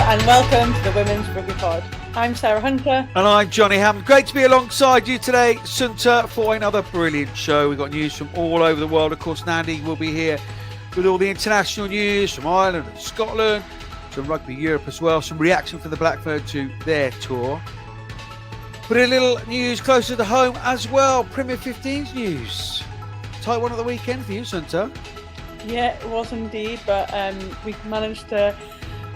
and welcome to the Women's Rugby Pod. I'm Sarah Hunter. And I'm Johnny Hammond. Great to be alongside you today, Sunta, for another brilliant show. We've got news from all over the world. Of course, Nandi will be here with all the international news from Ireland and Scotland, some Rugby Europe as well, some reaction from the Blackbird to their tour. But a little news closer to home as well. Premier 15's news. Tight one at the weekend for you, Sunta. Yeah, it was indeed, but we managed to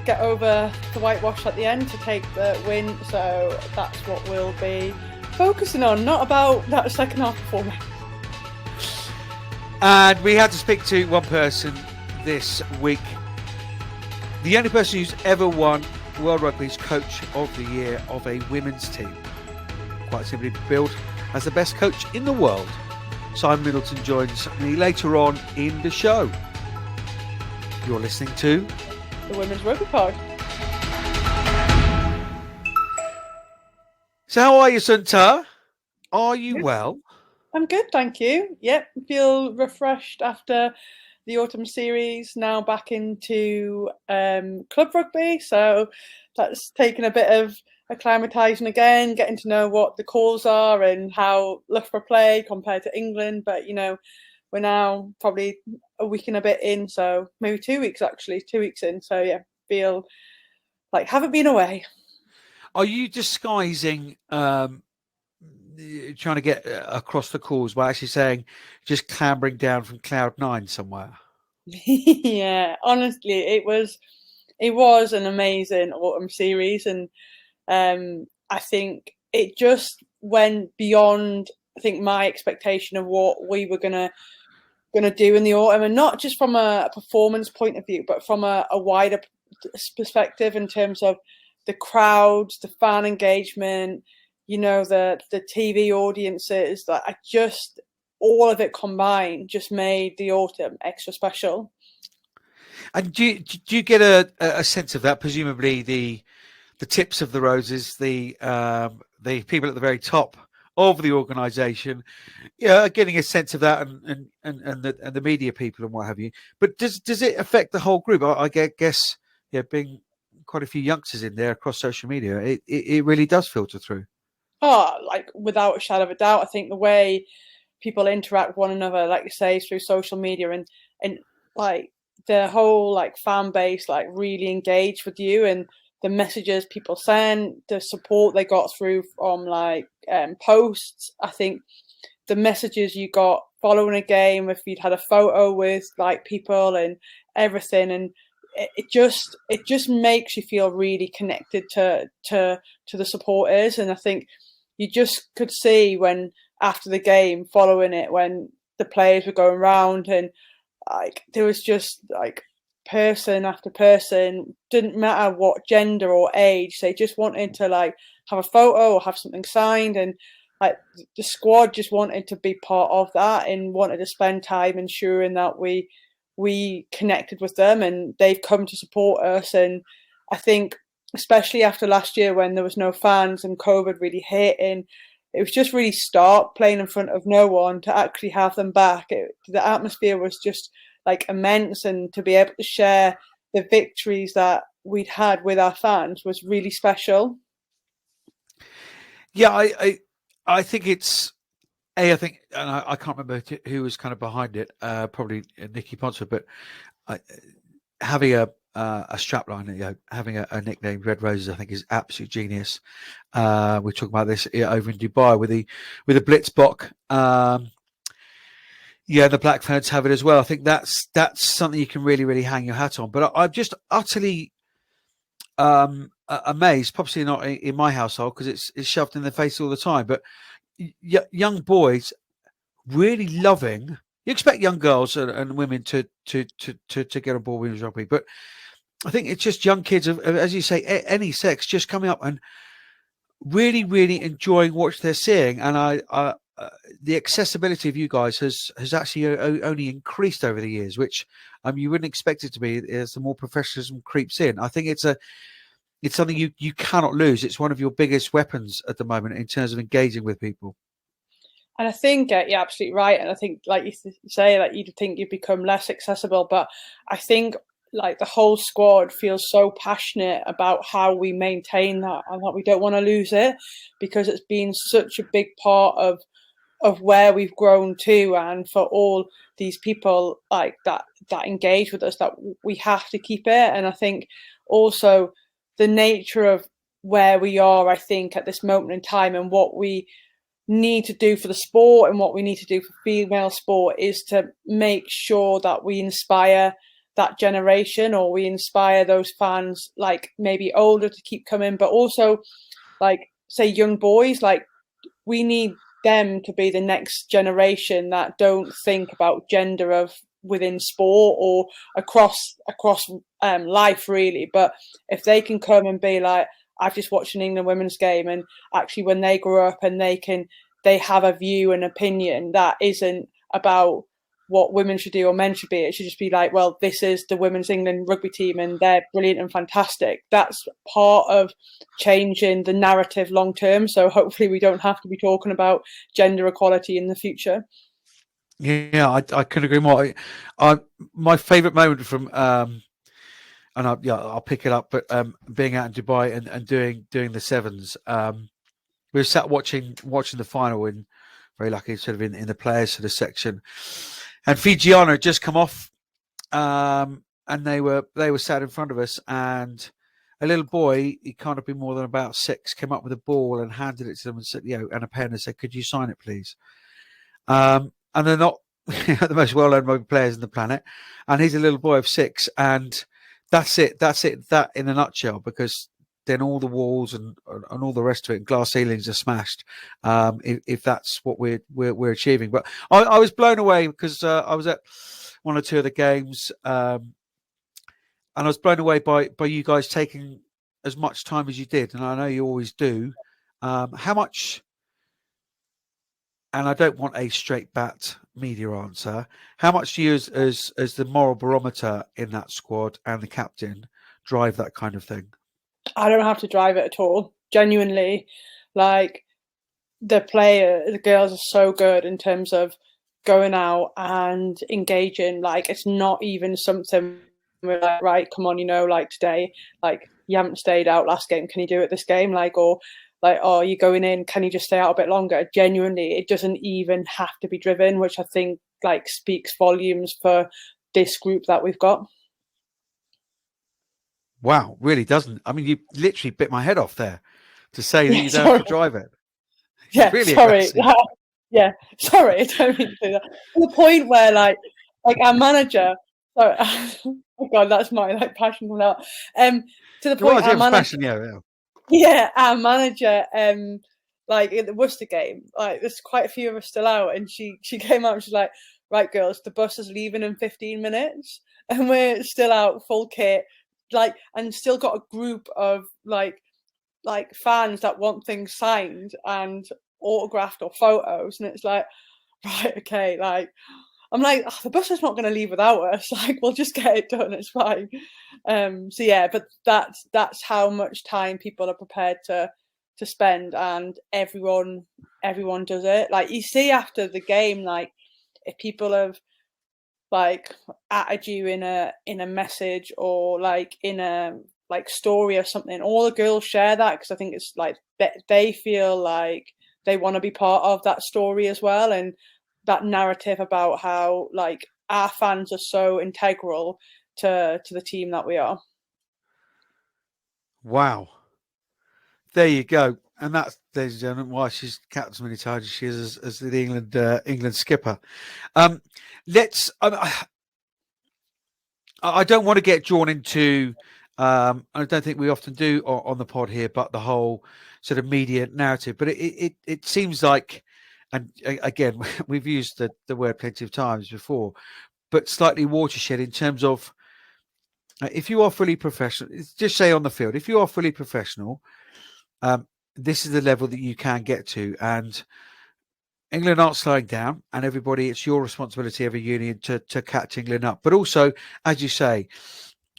get over the whitewash at the end to take the win, so that's what we'll be focusing on, not about that second half performance. And we had to speak to one person this week, the only person who's ever won World Rugby's Coach of the Year of a women's team, quite simply billed as the best coach in the world. Simon Middleton joins me later on in the show. You're listening to the Women's Rugby Pod. So how are you, Sunta? Are you well? I'm good, thank you. Yep, feel refreshed after the autumn series, now back into club rugby, so that's taken a bit of acclimatising again, getting to know what the calls are and how Loughborough play compared to England. But, you know, we're now probably a week and a bit in, so maybe 2 weeks actually, 2 weeks in. So, yeah, feel like haven't been away. Are you disguising trying to get across the calls by actually saying just clambering down from cloud 9 somewhere? Yeah, honestly, it was an amazing autumn series, and I think it just went beyond, I think, my expectation of what we were gonna do in the autumn, and not just from a performance point of view, but from a wider perspective in terms of the crowds, the fan engagement, you know, the TV audiences. That all of it combined just made the autumn extra special. And do you get a sense of that? Presumably the tips of the roses, the people at the very top of the organisation, yeah, getting a sense of that, and the media people and what have you. But does it affect the whole group? I guess, yeah, being quite a few youngsters in there across social media, it really does filter through. Oh, like without a shadow of a doubt, I think the way people interact with one another, like you say, through social media, and like the whole like fan base like really engaged with you, and the messages people sent, the support they got through from like posts. I think the messages you got following a game, if you'd had a photo with like people and everything, and it just makes you feel really connected to the supporters. And I think you just could see when after the game, following it, when the players were going round, and like there was just like person after person, didn't matter what gender or age, they just wanted to like have a photo or have something signed, and like the squad just wanted to be part of that and wanted to spend time ensuring that we connected with them, and they've come to support us. And I think especially after last year when there was no fans and COVID really hit, and it was just really stark playing in front of no one, to actually have them back. The atmosphere was just like immense, and to be able to share the victories that we'd had with our fans was really special. Yeah, I think it's I think, and I can't remember who was kind of behind it, probably Nicky Ponsford, but having a strapline, you know, having a nickname Red Roses, I think is absolute genius. We're talking about this over in Dubai with the Blitzbock. Yeah, the Black Ferns have it as well. I think that's something you can really, really hang your hat on. But I'm just utterly amazed, possibly not in my household because it's shoved in their face all the time, but young boys really loving. You expect young girls and women to get on board women's rugby, but I think it's just young kids of, as you say, any sex, just coming up and really, really enjoying what they're seeing. And the accessibility of you guys has actually only increased over the years, which you wouldn't expect it to be as the more professionalism creeps in. I think it's something you cannot lose. It's one of your biggest weapons at the moment in terms of engaging with people. And I think you're absolutely right. And I think, like you say, like you'd think you'd become less accessible, but I think like the whole squad feels so passionate about how we maintain that and that we don't want to lose it, because it's been such a big part of where we've grown to, and for all these people like that engage with us, that we have to keep it. And I think also the nature of where we are, I think, at this moment in time, and what we need to do for the sport and what we need to do for female sport, is to make sure that we inspire that generation, or we inspire those fans like maybe older to keep coming, but also like say young boys, like we need them to be the next generation that don't think about gender of within sport or across life really. But if they can come and be like, I've just watched an England women's game, and actually when they grow up and they have a view and opinion that isn't about what women should do or men should be, it should just be like, well, this is the women's England rugby team and they're brilliant and fantastic. That's part of changing the narrative long term. So hopefully we don't have to be talking about gender equality in the future. Yeah, I couldn't agree more. My favourite moment from and I'll pick it up, but being out in Dubai and doing the sevens, we were sat watching the final, and very lucky sort of in the players sort of section, and Fijiana had just come off, and they were sat in front of us, and a little boy, he can't have been more than about 6, came up with a ball and handed it to them and said, and a pen, and said, "Could you sign it, please?" And they're not the most well-known rugby players on the planet, and he's a little boy of 6, and that's it. That in a nutshell, because then all the walls and all the rest of it, and glass ceilings are smashed. If that's what we're achieving. But I was blown away because I was at one or two of the games, and I was blown away by you guys taking as much time as you did, and I know you always do. How much? And I don't want a straight bat media answer. How much do you, as the moral barometer in that squad and the captain, drive that kind of thing? I don't have to drive it at all. Genuinely, like the girls are so good in terms of going out and engaging. Like it's not even something we're like, right, come on, like today, like you haven't stayed out last game, can you do it this game? Like, or like, oh, you're going in, can you just stay out a bit longer? Genuinely, it doesn't even have to be driven, which I think like speaks volumes for this group that we've got. Wow, really doesn't. I mean, you literally bit my head off there to say that you don't have to drive it. Yeah, really sorry. aggressive. Yeah, sorry, I don't mean to do that. To the point where like our manager, sorry, oh god, that's my like passion coming out. To the point, our manager, yeah, our manager, like at the Worcester game, like there's quite a few of us still out, and she came out and she's like, right, girls, the bus is leaving in 15 minutes, and we're still out full kit, like, and still got a group of like fans that want things signed and autographed or photos, and it's like, right, okay, like I'm like, oh, the bus is not going to leave without us. Like, we'll just get it done. It's fine. So yeah, but that's how much time people are prepared to spend, and everyone does it. Like you see after the game, like if people have like added you in a message or like in a like story or something, all the girls share that, because I think it's like they feel like they want to be part of that story as well, and that narrative about how like our fans are so integral to the team that we are. Wow. There you go. And that's, ladies and gentlemen, why she's captain as many times as she is as the England skipper. I don't want to get drawn into, I don't think we often do on the pod here, but the whole sort of media narrative. But it seems like, and again, we've used the word plenty of times before, but slightly watershed in terms of, if you are fully professional, just say on the field, if you are fully professional, this is the level that you can get to. And England aren't slowing down, and everybody, it's your responsibility, every union, to catch England up. But also, as you say,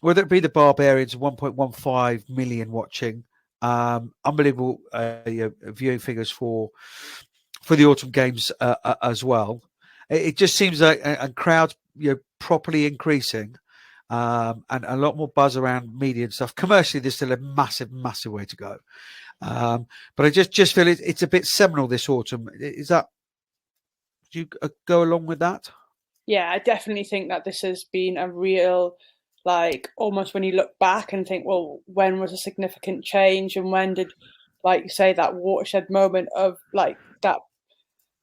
whether it be the Barbarians, 1.15 million watching, unbelievable viewing figures for the autumn games as well. It just seems like, and crowds properly increasing. and a lot more buzz around media and stuff. Commercially, there's still a massive way to go. But I just feel it's a bit seminal this autumn. Is that, do you go along with that? Yeah, I definitely think that this has been a real, like, almost when you look back and think, well, when was a significant change, and when did, like you say, that watershed moment of like that,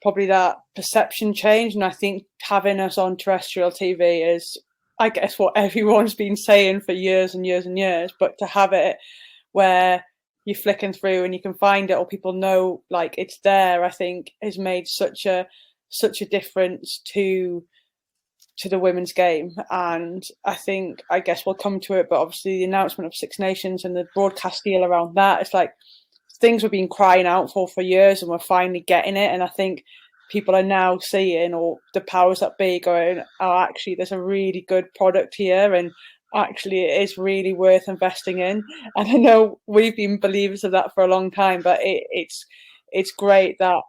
probably that perception change. And I think having us on terrestrial TV is, I guess, what everyone's been saying for years and years and years, but to have it where you're flicking through and you can find it, or people know like it's there, I think has made such a difference to the women's game. And I guess we'll come to it, but obviously the announcement of Six Nations and the broadcast deal around that, it's like things we've been crying out for years, and we're finally getting it. And I think people are now seeing, or the powers that be going, oh, actually there's a really good product here, and actually it is really worth investing in. And I know we've been believers of that for a long time, but it's great that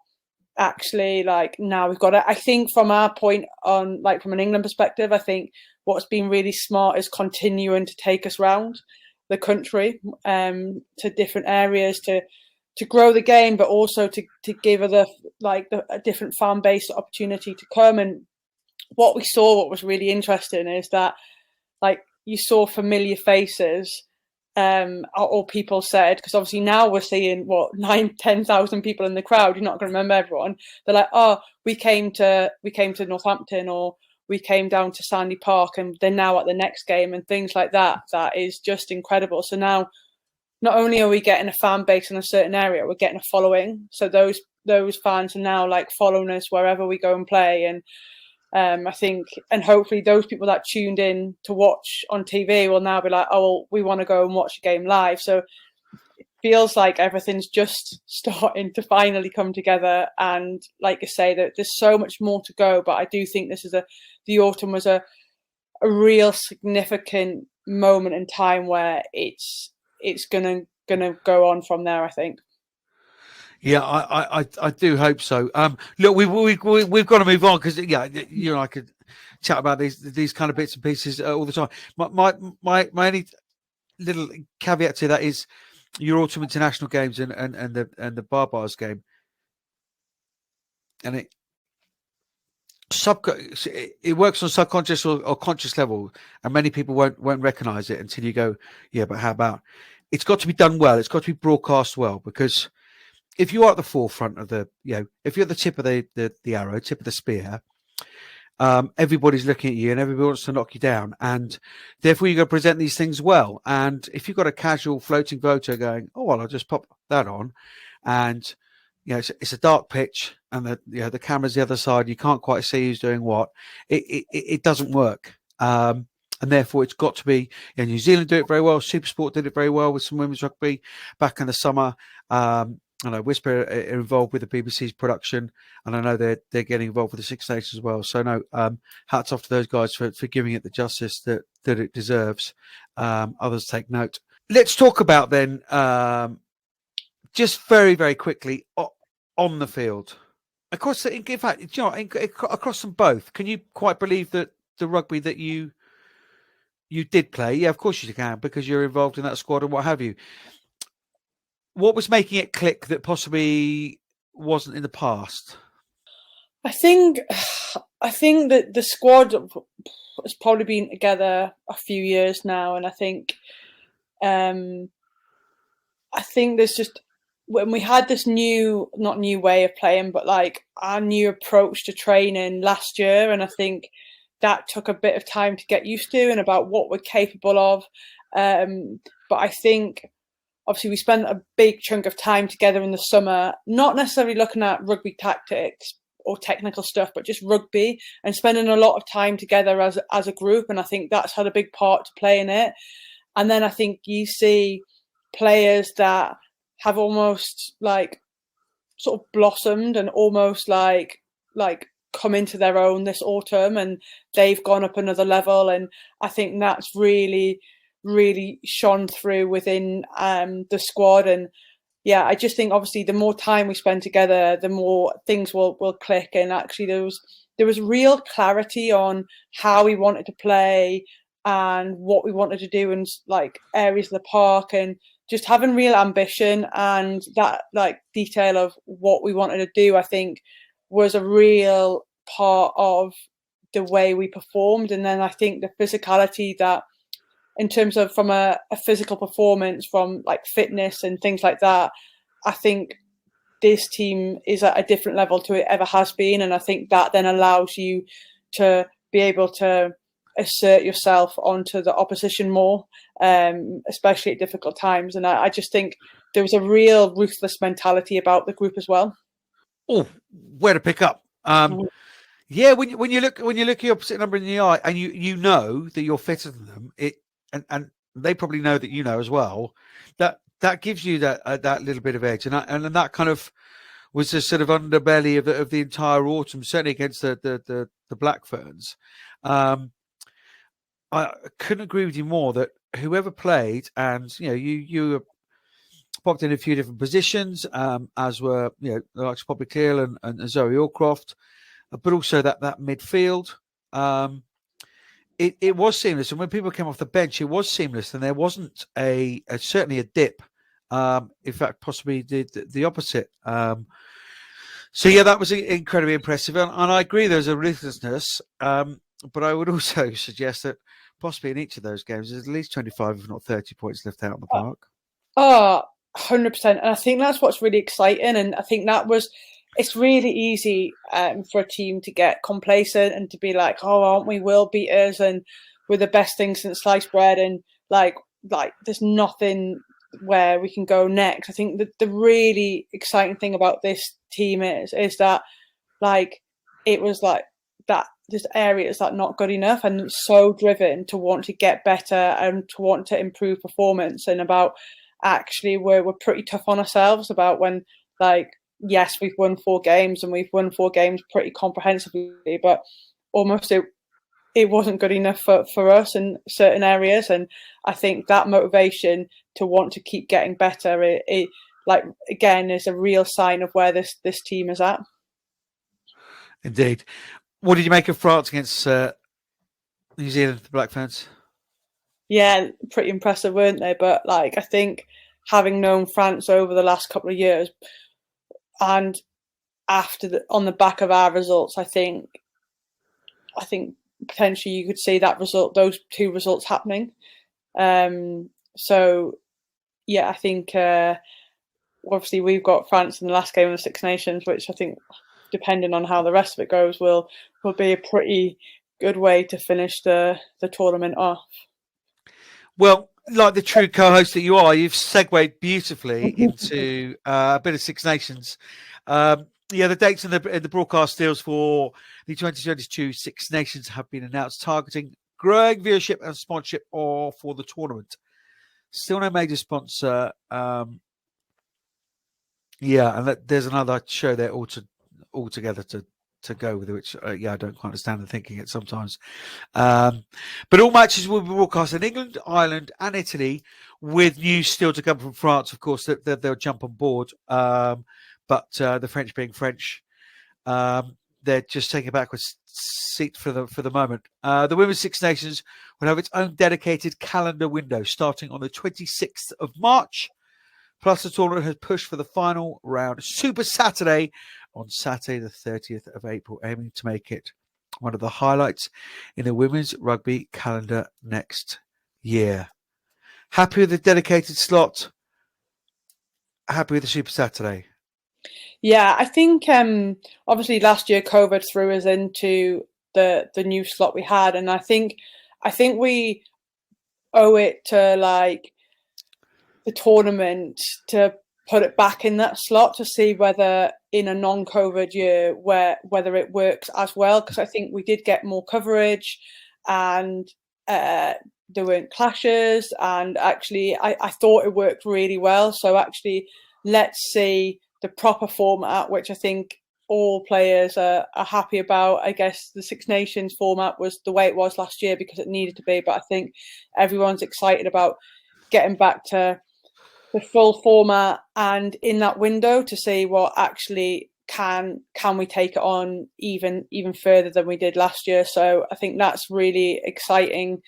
actually, like, now we've got it. I think from our point on, like, from an England perspective, I think what's been really smart is continuing to take us round the country, to different areas, to grow the game, but also to give other, like, a different fan base opportunity to come. And what was really interesting is that, like, you saw familiar faces, or people said, because obviously now we're seeing what 9,000-10,000 people in the crowd. You're not going to remember everyone. They're like, oh, we came to Northampton, or we came down to Sandy Park, and they're now at the next game, and things like that. That is just incredible. So now, not only are we getting a fan base in a certain area, we're getting a following. So those fans are now like following us wherever we go and play. And I think, and hopefully those people that tuned in to watch on TV will now be like, oh, well, we want to go and watch a game live. So it feels like everything's just starting to finally come together. And like I say, that there's so much more to go, but I do think the autumn was a real significant moment in time where it's gonna go on from there, I think. Yeah, I do hope so. Look, we've got to move on, because you and I could chat about these kind of bits and pieces all the time. My only little caveat to that is your autumn international games and the Barbars game, and it works on subconscious or conscious level, and many people won't recognize it until you go, yeah, but how about, it's got to be done well, it's got to be broadcast well, because if you are at the forefront of if you're at the tip of the arrow, tip of the spear, everybody's looking at you and everybody wants to knock you down, and therefore you've got to present these things well. And if you've got a casual floating voter going, oh, well, I'll just pop that on, and it's a dark pitch, and the camera's the other side, you can't quite see who's doing what, it doesn't work. And therefore it's got to be, New Zealand do it very well, Supersport did it very well with some women's rugby back in the summer. I know Whisper are involved with the BBC's production, and I know they're getting involved with the Six Nations as well. So no, hats off to those guys for giving it the justice that it deserves. Others take note. Let's talk about then, just very, very quickly, on the field. Of course, in fact, across them both, can you quite believe that the rugby that you did play? Yeah, of course you can, because you're involved in that squad and what have you. What was making it click that possibly wasn't in the past? I think that the squad has probably been together a few years now, and I think there's just, when we had this not new way of playing, but like our new approach to training last year, and I think that took a bit of time to get used to, and about what we're capable of. But I think, obviously, we spent a big chunk of time together in the summer, not necessarily looking at rugby tactics or technical stuff, but just rugby, and spending a lot of time together as a group. And I think that's had a big part to play in it. And then I think you see players that have almost like sort of blossomed and almost like come into their own this autumn, and they've gone up another level. And I think that's really shone through within the squad. And yeah, I just think obviously the more time we spend together, the more things will click. And actually there was real clarity on how we wanted to play, and what we wanted to do in like areas of the park, and just having real ambition and that like detail of what we wanted to do, I think was a real part of the way we performed. And then I think the physicality that, in terms of from a physical performance, from like fitness and things like that, I think this team is at a different level to it ever has been. And I think that then allows you to be able to assert yourself onto the opposition more, especially at difficult times. And I just think there was a real ruthless mentality about the group as well. Oh, where to pick up? Yeah, when you look your opposite number in the eye, and you know that you're fitter than them, and they probably know that you know as well. That gives you that little bit of edge, and that kind of was the sort of underbelly of the entire autumn, certainly against the Black Ferns. I couldn't agree with you more that whoever played, and you popped in a few different positions, as were the likes of Poppy Cleal and Zoe Allcroft, but also that midfield. It was seamless, and when people came off the bench, it was seamless, and there wasn't certainly a dip. In fact, possibly the opposite. So yeah, that was incredibly impressive, and I agree there's a ruthlessness. But I would also suggest that possibly in each of those games, there's at least 25, if not 30 points left out in the park. Oh, 100%. And I think that's what's really exciting. And I think it's really easy for a team to get complacent and to be like, oh, aren't we world beaters? And we're the best thing since sliced bread. And like there's nothing where we can go next. I think the really exciting thing about this team is that like, it was like that there's areas that are not good enough, and so driven to want to get better and to want to improve performance, and about actually we're pretty tough on ourselves about when, like, yes, we've won 4 games and we've won 4 games pretty comprehensively, but almost it wasn't good enough for us in certain areas. And I think that motivation to want to keep getting better, it like again is a real sign of where this team is at. Indeed. What did you make of France against New Zealand, the Black Ferns? Yeah, pretty impressive, weren't they? But like, I think having known France over the last couple of years, and on the back of our results, I think potentially you could see those 2 results happening. So yeah, I think obviously we've got France in the last game of the Six Nations, which I think, depending on how the rest of it goes, will be a pretty good way to finish the tournament off. Well, like the true co-host that you are, you've segued beautifully into a bit of Six Nations. The dates and the broadcast deals for the 2022 Six Nations have been announced, targeting growing viewership and sponsorship for the tournament. Still no major sponsor. And there's another show there altogether to go with, which I don't quite understand the thinking it sometimes. But all matches will be broadcast in England, Ireland, and Italy, with news still to come from France, of course, that they'll jump on board. But the French being French, they're just taking a backward seat for the moment. The Women's Six Nations will have its own dedicated calendar window starting on the 26th of March. Plus, the tournament has pushed for the final round, Super Saturday, on Saturday, the 30th of April, aiming to make it one of the highlights in the women's rugby calendar next year. Happy with the dedicated slot? Happy with the Super Saturday? Yeah, I think obviously last year COVID threw us into the new slot we had, and I think we owe it to like the tournament to put it back in that slot to see whether in a non-COVID year whether it works as well, because I think we did get more coverage and there weren't clashes, and actually I thought it worked really well. So actually let's see the proper format, which I think all players are happy about. I guess the Six Nations format was the way it was last year because it needed to be, but I think everyone's excited about getting back to the full format and in that window to see what actually can we take it on even further than we did last year. So I think that's really exciting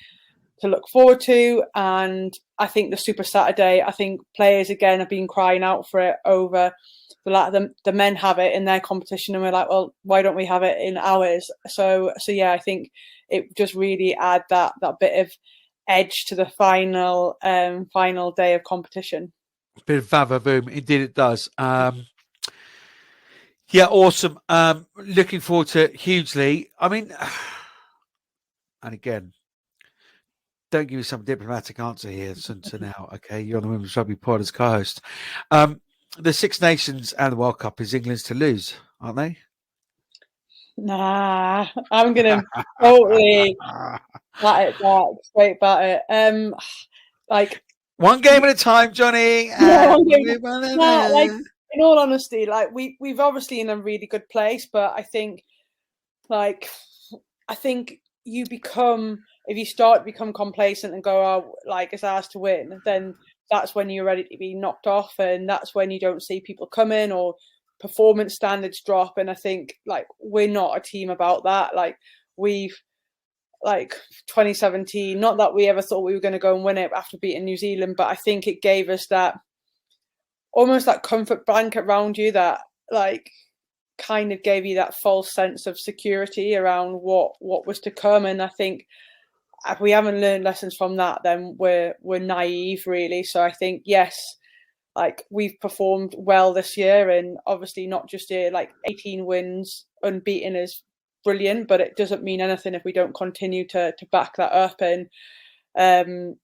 look forward to. And I think the Super Saturday, I think players again have been crying out for it over the men have it in their competition, and we're like, well, why don't we have it in ours? So yeah, I think it just really add that bit of edge to the final day of competition. Bit of vava-voom, indeed it does. Yeah, awesome. Looking forward to it hugely. I mean, and again, don't give me some diplomatic answer here, Sunta now. Okay, you're on the Women's Rugby Pod as co-host. The Six Nations and the World Cup is England's to lose, aren't they? Nah, I'm gonna totally bat it back, straight bat it. Like one game at a time, Johnny. Like in all honesty, like we've obviously in a really good place, but I think you become, if you start to become complacent and go, oh, like it's ours to win, then that's when you're ready to be knocked off, and that's when you don't see people coming or performance standards drop. And I think like we're not a team about that. Like we've 2017, not that we ever thought we were going to go and win it after beating New Zealand, but I think it gave us that almost that comfort blanket around you that like kind of gave you that false sense of security around what was to come. And I think if we haven't learned lessons from that, then we're naive really. So I think, yes, like we've performed well this year, and obviously not just here, like 18 wins unbeaten is brilliant, but it doesn't mean anything if we don't continue to back that up. And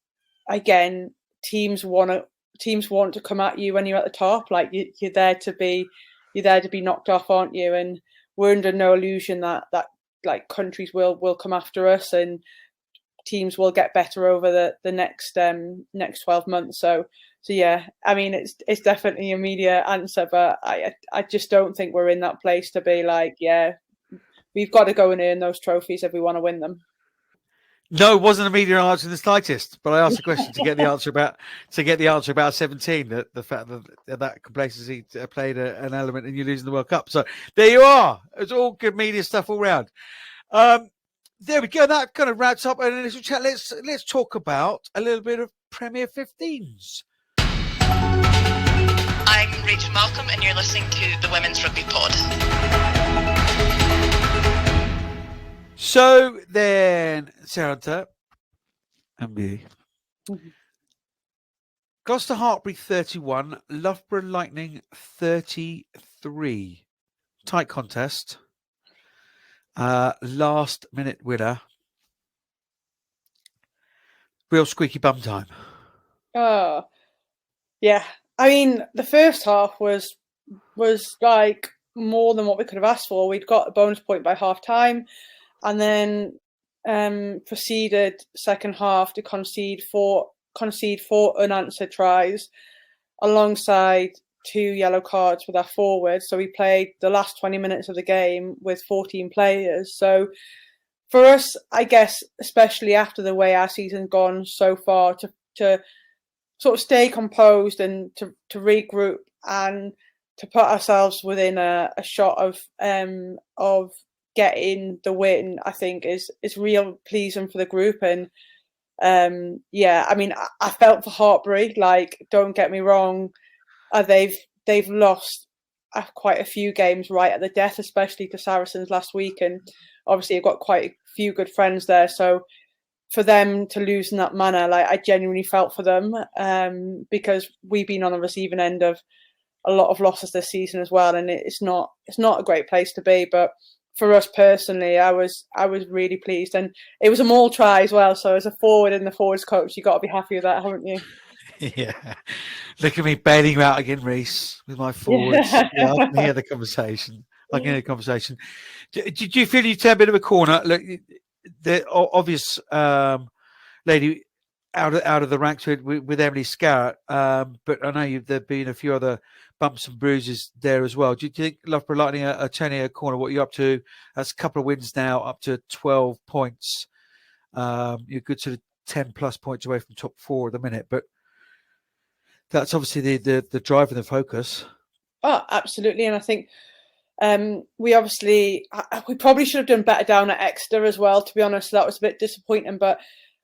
again, teams want to come at you when you're at the top. Like you're there to be knocked off, aren't you? And we're under no illusion that like countries will come after us, and teams will get better over the next 12 months. So yeah, I mean it's definitely a media answer, but I just don't think we're in that place to be like, yeah, we've got to go and earn those trophies if we want to win them. No, it wasn't a media answer in the slightest, but I asked the question to get the answer about 17. The fact that complacency played an element in you losing the World Cup. So there you are. It's all good media stuff all round. There we go. That kind of wraps up an initial chat. Let's talk about a little bit of Premier 15s. I'm Rachel Malcolm, and you're listening to the Women's Rugby Pod. So then, Sarah Hunter, MBE. Gloucester Hartpury 31, Loughborough Lightning 33. Tight contest. Last minute winner. Real squeaky bum time. Oh, yeah. I mean, the first half was like more than what we could have asked for. We'd got a bonus point by half time, and then proceeded second half to concede four unanswered tries, alongside 2 yellow cards with our forwards. So we played the last 20 minutes of the game with 14 players. So for us, I guess, especially after the way our season's gone so far, to sort of stay composed and to regroup and to put ourselves within a shot of getting the win, I think is real pleasing for the group. And yeah, I mean, I felt for Hartpury. Like, don't get me wrong, they've lost quite a few games right at the death, especially to Saracens last week, and obviously I've got quite a few good friends there. So for them to lose in that manner, like I genuinely felt for them, because we've been on the receiving end of a lot of losses this season as well, and it's not a great place to be. But for us personally, I was really pleased, and it was a maul try as well. So as a forward and the forwards coach, you got to be happy with that, haven't you? Yeah, look at me bailing you out again, Reese, with my forwards. Yeah, I can hear the conversation. Did you feel you turned a bit of a corner? Look, the obvious lady out of the ranks with Emily Scarrett, but I know there've been a few other bumps and bruises there as well. Do you think Loughborough Lightning are turning a corner? What are you up to? That's a couple of wins now, up to 12 points. You're good sort of 10 plus points away from top 4 at the minute, but that's obviously the drive and the focus. Oh, absolutely. And I think we probably should have done better down at Exeter as well, to be honest. That was a bit disappointing, but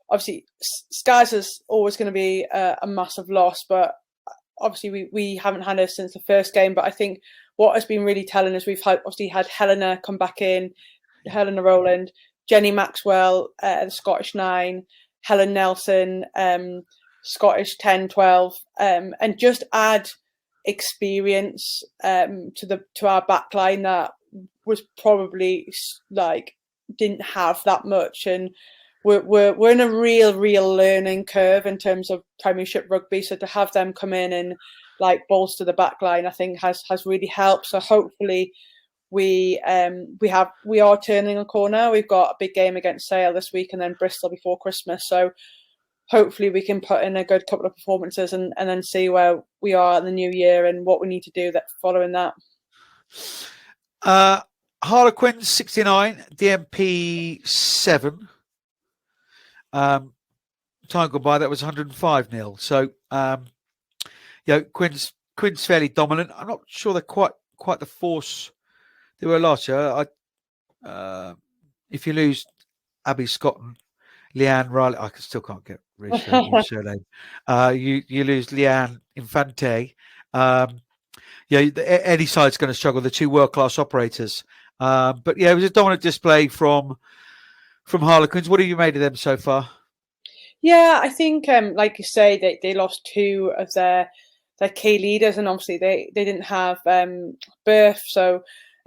obviously Skaz is always going to be a massive loss, but obviously we haven't had her since the first game. But I think what has been really telling is we've obviously had Helena come back in, Helena Rowland, Jenny Maxwell, the Scottish 9, Helen Nelson, Scottish 10, 12, and just add experience to our backline that was probably like didn't have that much, and we're in a real learning curve in terms of Premiership rugby. So to have them come in and like bolster the backline, I think has really helped. So hopefully we are turning a corner. We've got a big game against Sale this week, and then Bristol before Christmas. So hopefully we can put in a good couple of performances and then see where we are in the new year and what we need to do that following that. Harlequins 69, DMP 7. Time gone by, that was 105-0. So, Quinn's fairly dominant. I'm not sure they're quite the force they were last year. If you lose Abby Scotton, Leanne Riley, I still can't get really sure surname. You lose Leanne Infante. Any side's going to struggle. The two world-class operators. But yeah, it was a dominant display from Harlequins. What have you made of them so far? Yeah, I think, like you say, they lost two of their key leaders, and obviously they didn't have Birth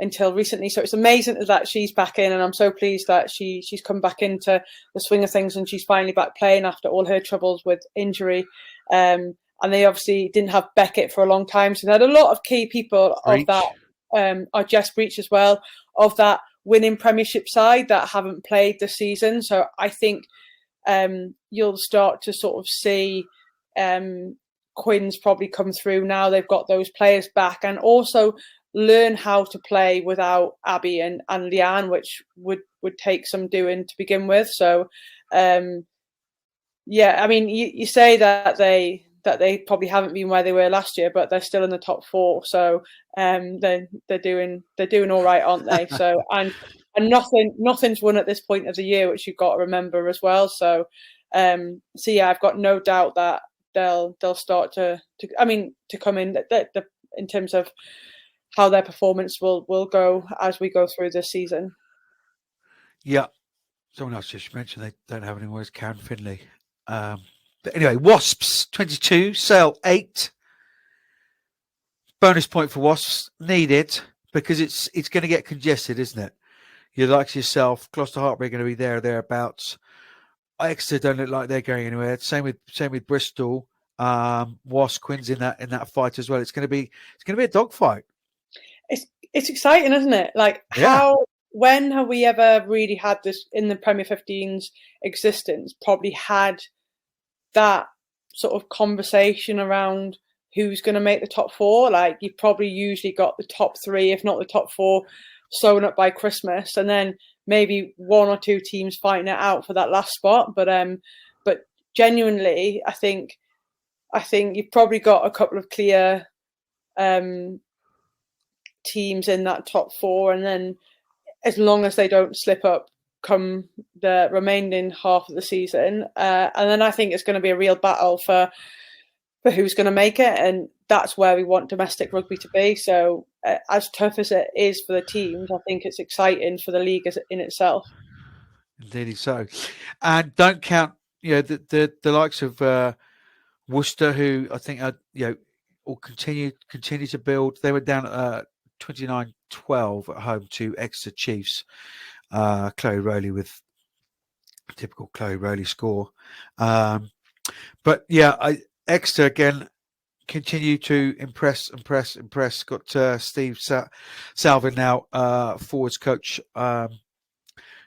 until recently. So it's amazing that she's back in, and I'm so pleased that she's come back into the swing of things, and she's finally back playing after all her troubles with injury. And they obviously didn't have Beckett for a long time, so they had a lot of key people of that. Jess Breach as well, of that winning Premiership side that haven't played this season. So I think you'll start to sort of see Quinn's probably come through now. They've got those players back, and also learn how to play without Abby and Leanne, which would take some doing to begin with. So I mean, you say that they probably haven't been where they were last year, but they're still in the top 4. So they're doing all right, aren't they? So and nothing's won at this point of the year, which you've got to remember as well. So yeah, I've got no doubt that they'll start to come in in terms of how their performance will go as we go through this season. Yeah. Someone else just mentioned they don't have any more as Karen Finley. But anyway, Wasps 22, Sale 8. Bonus point for Wasps needed because it's going to get congested, isn't it? You like yourself, Gloucester Hartbury are going to be thereabouts. Exeter don't look like they're going anywhere. Same with Bristol. Wasps, Quinn's in that fight as well. It's going to be a dogfight. It's exciting, isn't it? Like when have we ever really had this in the Premier 15's existence? Probably had that sort of conversation around who's going to make the top 4. Like you've probably usually got the top 3, if not the top 4, sewn up by Christmas, and then maybe 1 or 2 teams fighting it out for that last spot. But genuinely, I think you've probably got a couple of clear teams in that top 4, and then as long as they don't slip up come the remaining half of the season, and then I think it's going to be a real battle for who's going to make it, and that's where we want domestic rugby to be. So as tough as it is for the teams, I think it's exciting for the league in itself. Indeed so. And don't count the likes of Worcester, who I think will continue to build. They were down at 29-12 at home to Exeter Chiefs. Chloe Rowley with a typical Chloe Rowley score. But yeah, Exeter again continue to impress. Got Steve Salvin now, forwards coach,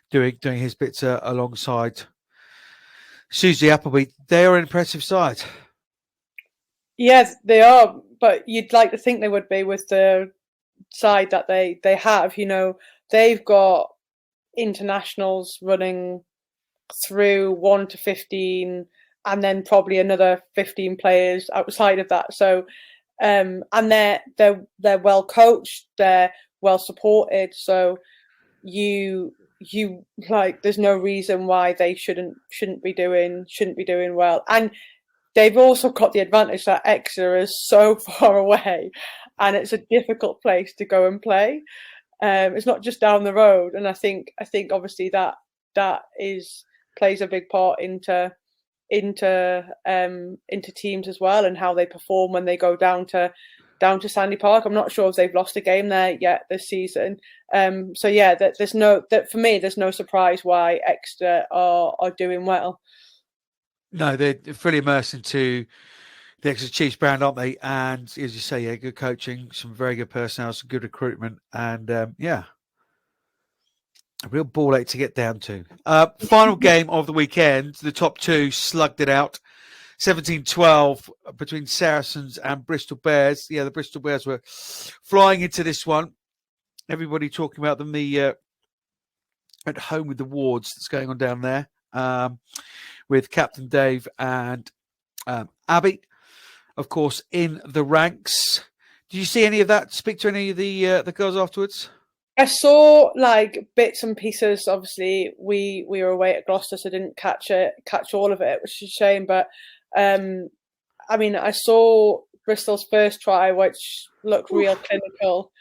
doing his bits alongside Susie Appleby. They are an impressive side. Yes, they are, but you'd like to think they would be with the side that they have. They've got internationals running through 1 to 15, and then probably another 15 players outside of that. So, and they're well coached, they're well supported. So, you like there's no reason why they shouldn't be doing well. And they've also got the advantage that Exeter is so far away, and it's a difficult place to go and play. It's not just down the road, and I think obviously that plays a big part into teams as well, and how they perform when they go down to Sandy Park. I'm not sure if they've lost a game there yet this season. So yeah, for me, there's no surprise why Exeter are doing well. No, they're fully immersed into the Exeter Chiefs brand, aren't they? And as you say, yeah, good coaching, some very good personnel, some good recruitment, and yeah, a real ball ache to get down to. Final game of the weekend, the top two slugged it out. 17-12 between Saracens and Bristol Bears. Yeah, the Bristol Bears were flying into this one. Everybody talking about them, at home with the Wards that's going on down there, with Captain Dave and Abby, of course, in the ranks. Did you see any of that? Speak to any of the girls afterwards? I saw like bits and pieces. Obviously, we were away at Gloucester, so I didn't catch all of it, which is a shame. But I mean, I saw Bristol's first try, which looked real clinical.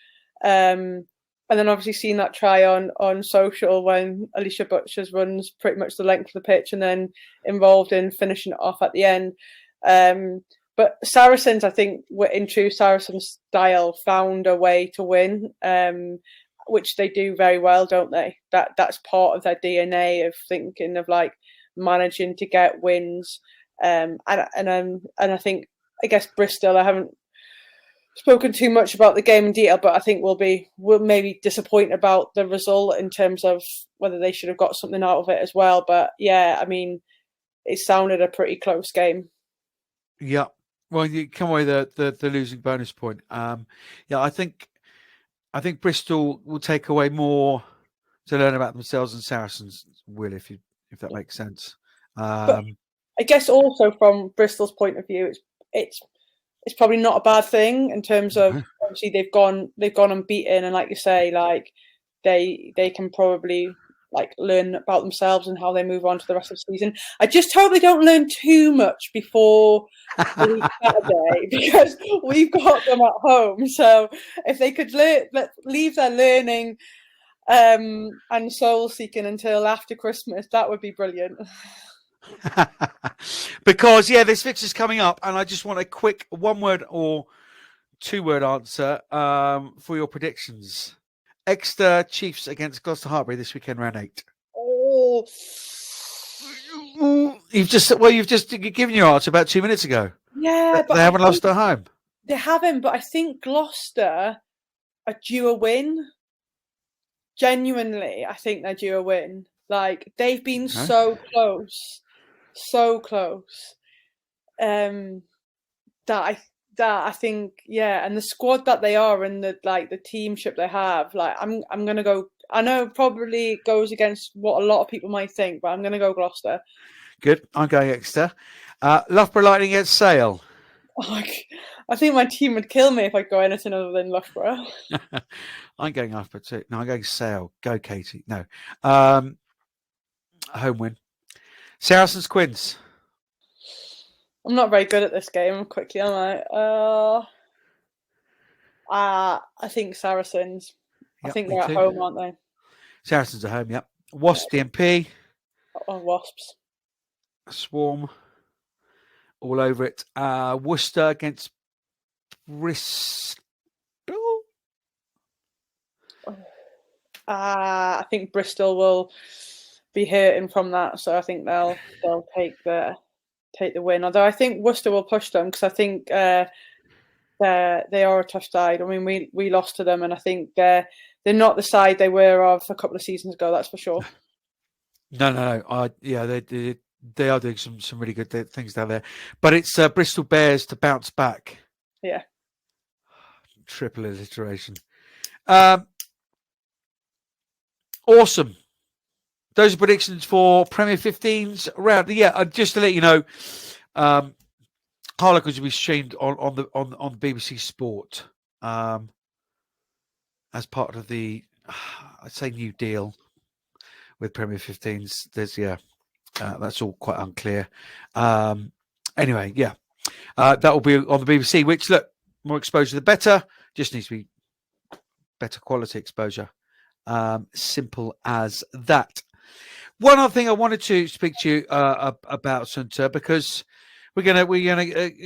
And then obviously seen that try on social when Alicia Butchers runs pretty much the length of the pitch and then involved in finishing it off at the end. But Saracens, I think, in true Saracen style, found a way to win, which they do very well, don't they? That's part of their DNA of thinking of like managing to get wins. And I think, I guess Bristol, I haven't spoken too much about the game in detail, but I think we'll maybe disappoint about the result in terms of whether they should have got something out of it as well. But yeah, I mean, it sounded a pretty close game. Yeah. Well, you come away the losing bonus point. Yeah, I think Bristol will take away more to learn about themselves than Saracens will, if that makes sense. But I guess also from Bristol's point of view, it's probably not a bad thing in terms of obviously they've gone unbeaten, and like you say, like they can probably like learn about themselves and how they move on to the rest of the season. I just hope they don't learn too much before Saturday, because we've got them at home. So if they could leave their learning and soul seeking until after Christmas, that would be brilliant. Because this fixture's coming up, and I just want a quick 1-word or 2-word answer for your predictions. Exeter Chiefs against Gloucester Hartbury this weekend, round 8. Oh, you've just given your answer about 2 minutes ago. Yeah, but they haven't lost at home. They haven't, but I think Gloucester are due a win. Genuinely, I think they're due a win. Like, they've been so close. That I think, and the squad that they are and the teamship they have, like I'm gonna go. I know it probably goes against what a lot of people might think, but I'm gonna go Gloucester. Good, I'm going Exeter. Loughborough Lightning against Sale. I think my team would kill me if I go anything other than Loughborough. I'm going Loughborough too. No, I'm going Sale. Go Katie. No, home win. Saracens Quins. I'm not very good at this game. Quickly, am I? I think Saracens. Yep, I think they're at home, aren't they? Saracens at home, yep. Wasp DMP. Oh, Wasps. Swarm. All over it. Worcester against Bristol. I think Bristol will be hurting from that, so I think they'll take the win. Although I think Worcester will push them, because I think they are a tough side. I mean, we lost to them, and I think they're not the side they were of a couple of seasons ago. That's for sure. No. They are doing some really good things down there, but it's Bristol Bears to bounce back. Yeah. Triple alliteration. Awesome. Those are predictions for Premier 15's round. Yeah, just to let you know, Harlequins will be streamed on BBC Sport as part of the I'd say new deal with Premier 15s. There's that's all quite unclear. Anyway, that will be on the BBC. Which, look, more exposure the better. Just needs to be better quality exposure. Simple as that. One other thing I wanted to speak to you about, Sunter, because we're gonna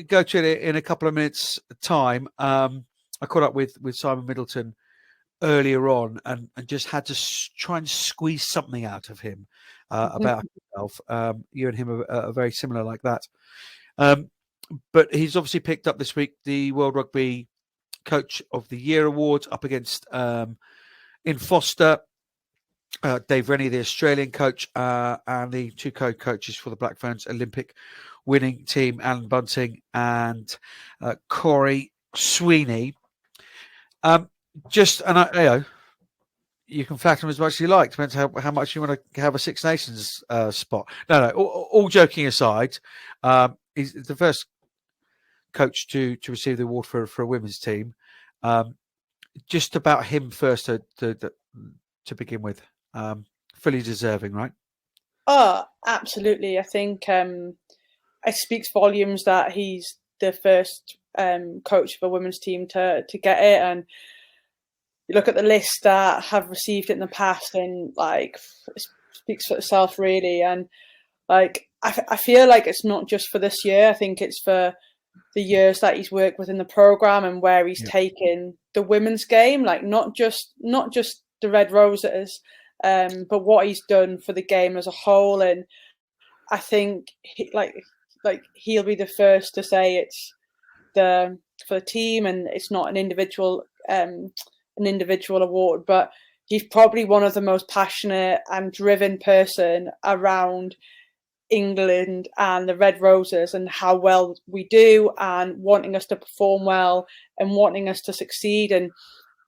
go to it in a couple of minutes' time. I caught up with Simon Middleton earlier on and just had to try and squeeze something out of him about himself. You and him are very similar like that. But he's obviously picked up this week the World Rugby Coach of the Year award up against in Foster, Dave Rennie, the Australian coach, and the two co-coaches for the Black Ferns Olympic winning team, Alan Bunting and Corey Sweeney. You can flatter him as much as you like. Depends how much you want to have a Six Nations spot. No. All joking aside, he's the first coach to receive the award for a women's team. Just about him first to begin with. Fully deserving, right? Oh, absolutely. I think it speaks volumes that he's the first coach of a women's team to get it. And you look at the list that have received it in the past, and like it speaks for itself, really. And like I feel like it's not just for this year. I think it's for the years that he's worked within the program and where he's taken the women's game, like not just the Red Roses, but what he's done for the game as a whole. And I think he'll be the first to say it's for the team, and it's not an individual award, but he's probably one of the most passionate and driven person around England and the Red Roses and how well we do, and wanting us to perform well and wanting us to succeed. And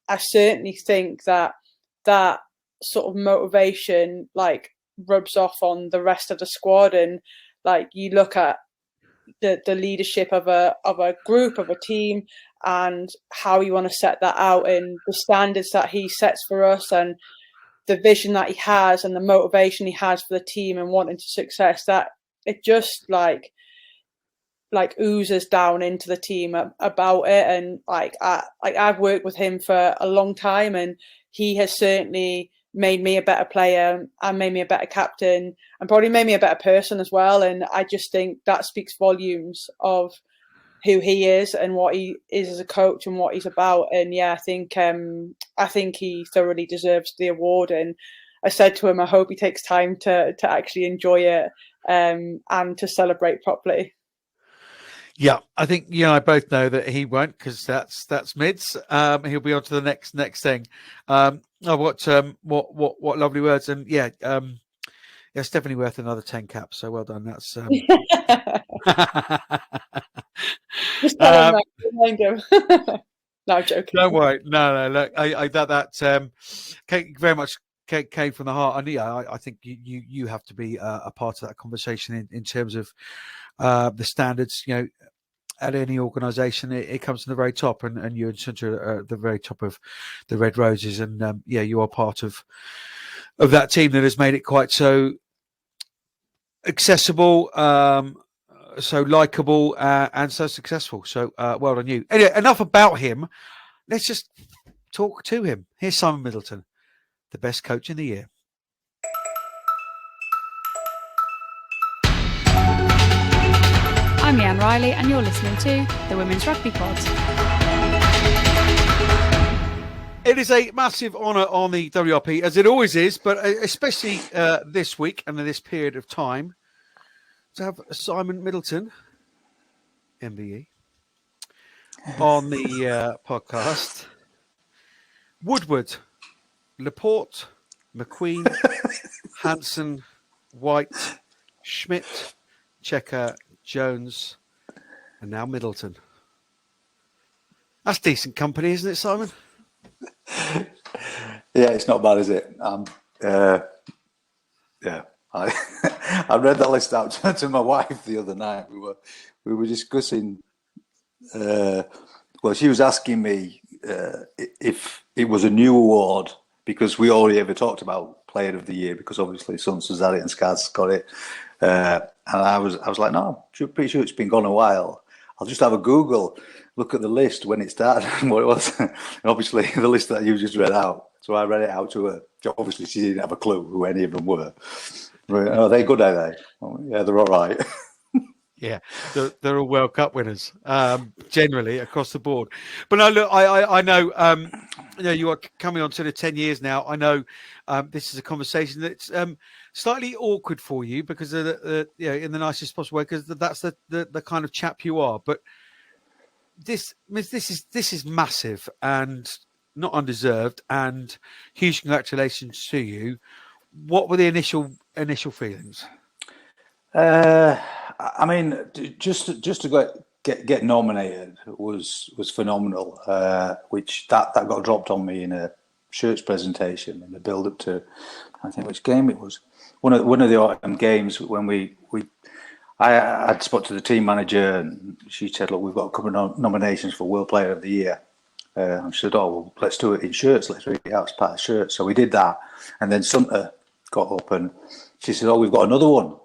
I certainly think that sort of motivation like rubs off on the rest of the squad. And like you look at the leadership of a group, of a team, and how you want to set that out, and the standards that he sets for us, and the vision that he has, and the motivation he has for the team and wanting to success, that it just like oozes down into the team about it. And I've worked with him for a long time, and he has certainly made me a better player and made me a better captain, and probably made me a better person as well. And I just think that speaks volumes of who he is and what he is as a coach and what he's about. And I think he thoroughly deserves the award. And I said to him, I hope he takes time to actually enjoy it and to celebrate properly. Yeah, I think you and I both know that he won't, because that's Mids. He'll be on to the next thing. What lovely words. And it's definitely worth another 10 caps. So well done. That's just remind him. No, I'm joking. Don't worry. No. Look, that very much came from the heart. And I think you have to be a part of that conversation in terms of the standards. At any organisation, it comes to the very top, and you and Sunter are at the very top of the Red Roses, and you are part of that team that has made it quite so accessible, so likeable, and so successful. So well done you. Anyway, enough about him. Let's just talk to him. Here's Simon Middleton, the best coach in the year. I'm Leanne Riley, and you're listening to the Women's Rugby Pod. It is a massive honour on the WRP, as it always is, but especially this week and in this period of time, to have Simon Middleton, MBE, on the podcast. Woodward, Laporte, McQueen, Hansen, White, Schmidt, Checker, Jones, and now Middleton. That's decent company, isn't it, Simon? Yeah, it's not bad, is it? I read that list out to my wife the other night. We were discussing. She was asking me if it was a new award because we already ever talked about Player of the Year, because obviously Sunster's had it and Skad's got it. And I was like, no, I'm pretty sure it's been gone a while. I'll just have a Google, look at the list when it started and what it was. And obviously, the list that you just read out. So I read it out to her. Obviously, she didn't have a clue who any of them were. Are they good, are they? Oh, yeah, they're all right. Yeah, they're all World Cup winners, generally across the board. But no, look, I know, you are coming on to the 10 years now. I know this is a conversation that's slightly awkward for you because of in the nicest possible way, because that's the kind of chap you are. But this is massive and not undeserved, and huge congratulations to you. What were the initial feelings? I mean, just to get nominated was phenomenal. Which that got dropped on me in a shirts presentation in the build up to, I think which game it was, one of the autumn games when I spoke to the team manager and she said, look, we've got a couple of nominations for World Player of the Year. I said, oh, well, let's do it in shirts. Let's read it out as part of shirts. So we did that, and then Sumter got up and she said, oh, we've got another one.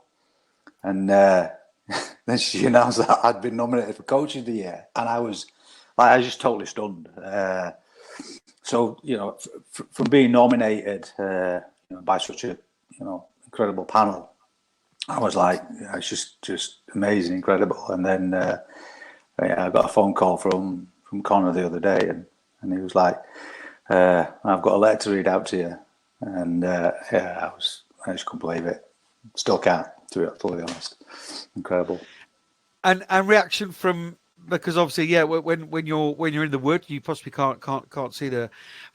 And then she announced that I'd been nominated for Coach of the Year, and I was just totally stunned. So from being nominated by such a incredible panel, I was like, it's just amazing, incredible. And then I got a phone call from Connor the other day, and he was like, I've got a letter to read out to you, and I just couldn't believe it. Still can't, to be totally honest. Incredible. And reaction from, because obviously, when you're in the wood, you possibly can't see the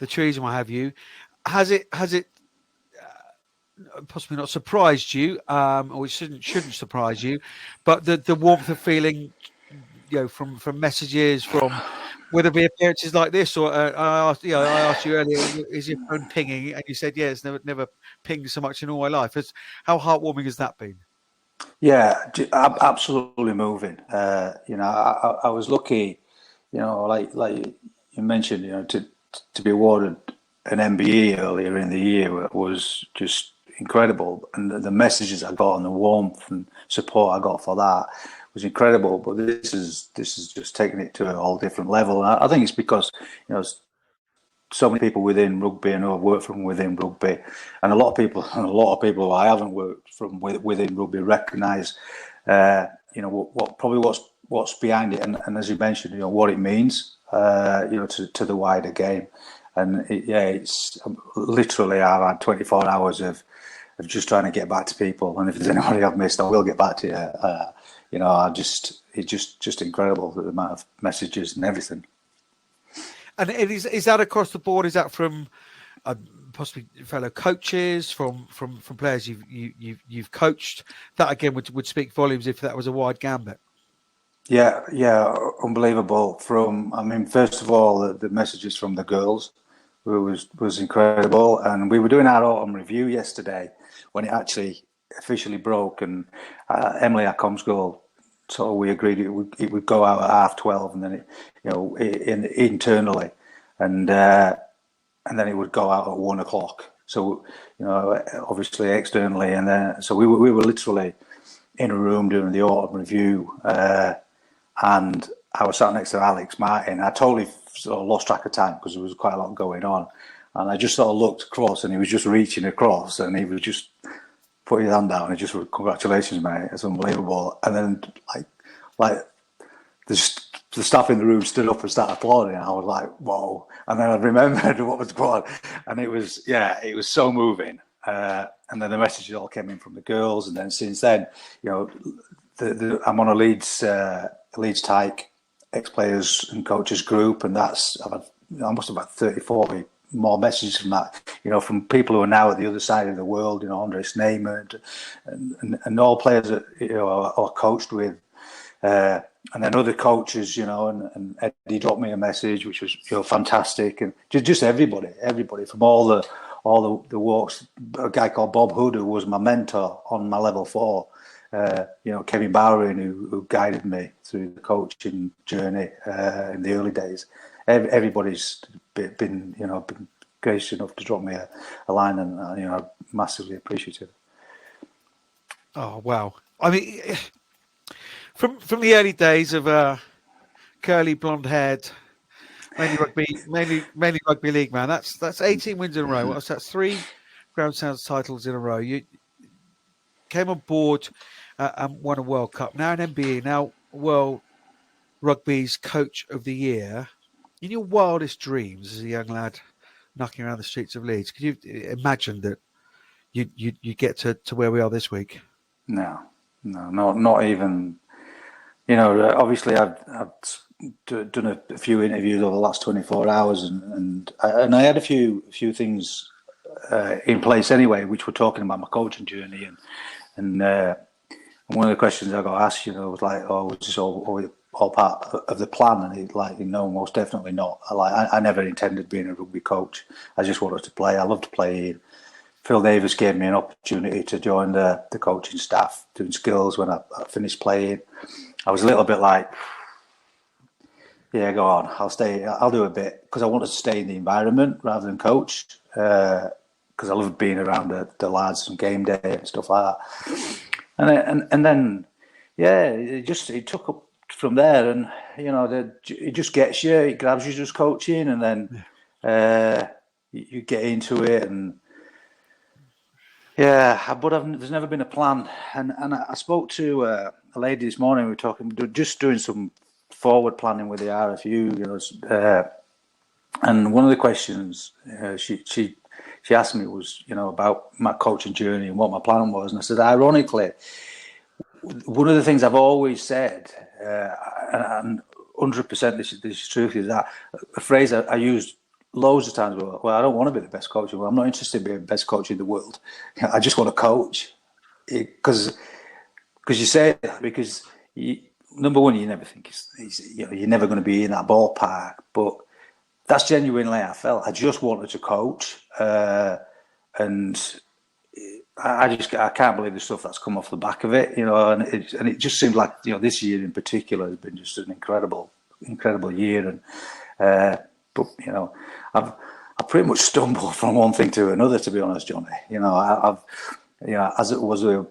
trees and what have you. Has it possibly not surprised you, or it shouldn't surprise you, but the warmth of feeling, from messages, from whether it be appearances like this, or I asked you earlier, is your phone pinging? And you said, yeah, it's never pinged so much in all my life. How heartwarming has that been? Yeah, absolutely moving. I was lucky, like you mentioned, to be awarded an MBE earlier in the year was just incredible, and the messages I got and the warmth and support I got for that was incredible. But this is just taking it to a whole different level, and I think it's because so many people within rugby and who have worked from within rugby, and a lot of people who I haven't worked from within rugby recognise, what's behind it, and as you mentioned, what it means, to the wider game, and it's literally I've had 24 hours of just trying to get back to people, and if there's anybody I've missed, I will get back to you. It's just incredible, the amount of messages and everything. And is that across the board? Is that from possibly fellow coaches, from players you've coached? That again would speak volumes if that was a wide gambit. Yeah, unbelievable. First of all, the messages from the girls was incredible, and we were doing our autumn review yesterday when it actually officially broke, and Emily, our comms girl, so we agreed it would go out at 12:30, and then internally, and then it would go out at 1:00. So obviously externally, and then so we were literally in a room doing the autumn review, and I was sat next to Alex Martin. I totally sort of lost track of time because there was quite a lot going on, and I just sort of looked across, and he was just reaching across, and he was just put his hand down and just, congratulations, mate, it's unbelievable. And then like the staff in the room stood up and started applauding. I was like, whoa. And then I remembered what was going on, and it was so moving. And then the messages all came in from the girls, and then since then, I'm on a Leeds Tyke ex-players and coaches group, and I must have had 30, 40 more messages from that, from people who are now at the other side of the world, Andre Sneijman and all players that are coached with, and then other coaches, and Eddie dropped me a message which was fantastic, and just everybody from all the walks. A guy called Bob Hood, who was my mentor on my level 4, Kevin Bowering, who guided me through the coaching journey in the early days. Everybody's been gracious enough to drop me a line, and I'm massively appreciative. Oh wow! I mean, from the early days of curly blonde haired, mainly rugby league man. That's 18 wins in a row. What's that? 3 Ground Sounds titles in a row. You came on board and won a World Cup. Now an MBE. Now World Rugby's Coach of the Year. In your wildest dreams, as a young lad knocking around the streets of Leeds, could you imagine that you get to where we are this week? No, not even. Obviously I've done a few interviews over the last 24 hours, and I had a few things in place anyway, which were talking about my coaching journey, and one of the questions I got asked, was like, "Oh, was this all part of the plan?" And he's like, "No, most definitely not. I never intended being a rugby coach. I just wanted to play. I loved playing." Phil Davis gave me an opportunity to join the coaching staff, doing skills when I finished playing. I was a little bit like, yeah, go on, I'll do a bit, because I wanted to stay in the environment rather than coach, because I loved being around the lads and game day and stuff like that. And then, yeah, it took up from there, and it just gets you, it grabs you just coaching, and then you get into it, and yeah, but there's never been a plan. And I spoke to a lady this morning. We were talking, just doing some forward planning with the RFU, and one of the questions she asked me was, about my coaching journey and what my plan was. And I said, ironically, one of the things I've always said, and 100% this is truth, is that a phrase I used loads of times. Well, I don't want to be the best coach. Well, I'm not interested in being the best coach in the world. I just want to coach, because you say that because number one, you never think you're never going to be in that ballpark. But that's genuinely how I felt. I just wanted to coach, and I can't believe the stuff that's come off the back of it. And it just seems like this year in particular has been just an incredible year, and. But I pretty much stumbled from one thing to another, to be honest, Johnny. I've as it was a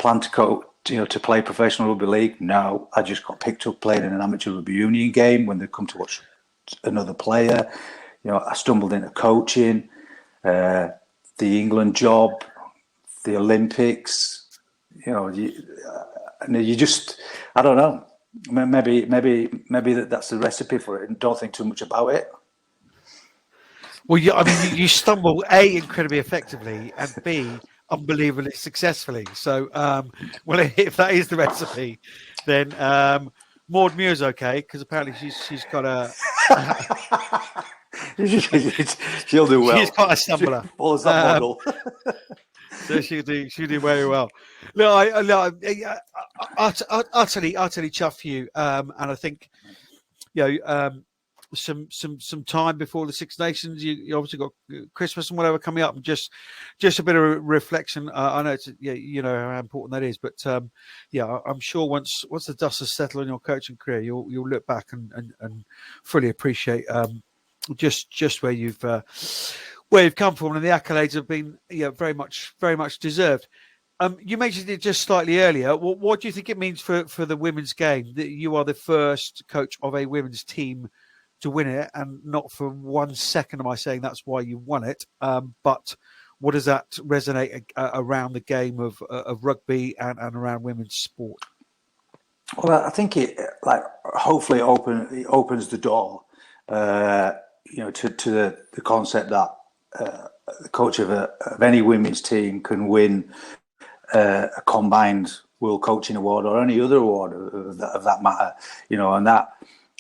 plan to coach, to play professional rugby league. No, I just got picked up playing in an amateur rugby union game when they come to watch another player. I stumbled into coaching, the England job, the Olympics. You just, I don't know. Maybe that's the recipe for it, and don't think too much about it. Well, you stumble A, incredibly effectively, and B, unbelievably successfully. So, if that is the recipe, then Maud Muir's okay, because apparently she's got a. She'll do well. She's quite a stumbler. She follows that model. So she'll do very well. No, I utterly chuffed for you, and I think some time before the Six Nations. You obviously got Christmas and whatever coming up, and just a bit of reflection. I know it's how important that is, but I'm sure once the dust has settled on your coaching career, you'll look back and fully appreciate just where you've come from, and the accolades have been very much deserved. You mentioned it just slightly earlier. What do you think it means for the women's game that you are the first coach of a women's team to win it? And not for 1 second am I saying that's why you won it. But what does that resonate around the game of rugby and around women's sport? Well, I think it hopefully it opens the door, to the concept that the coach of any women's team can win a combined World Coaching Award or any other award of that matter, and that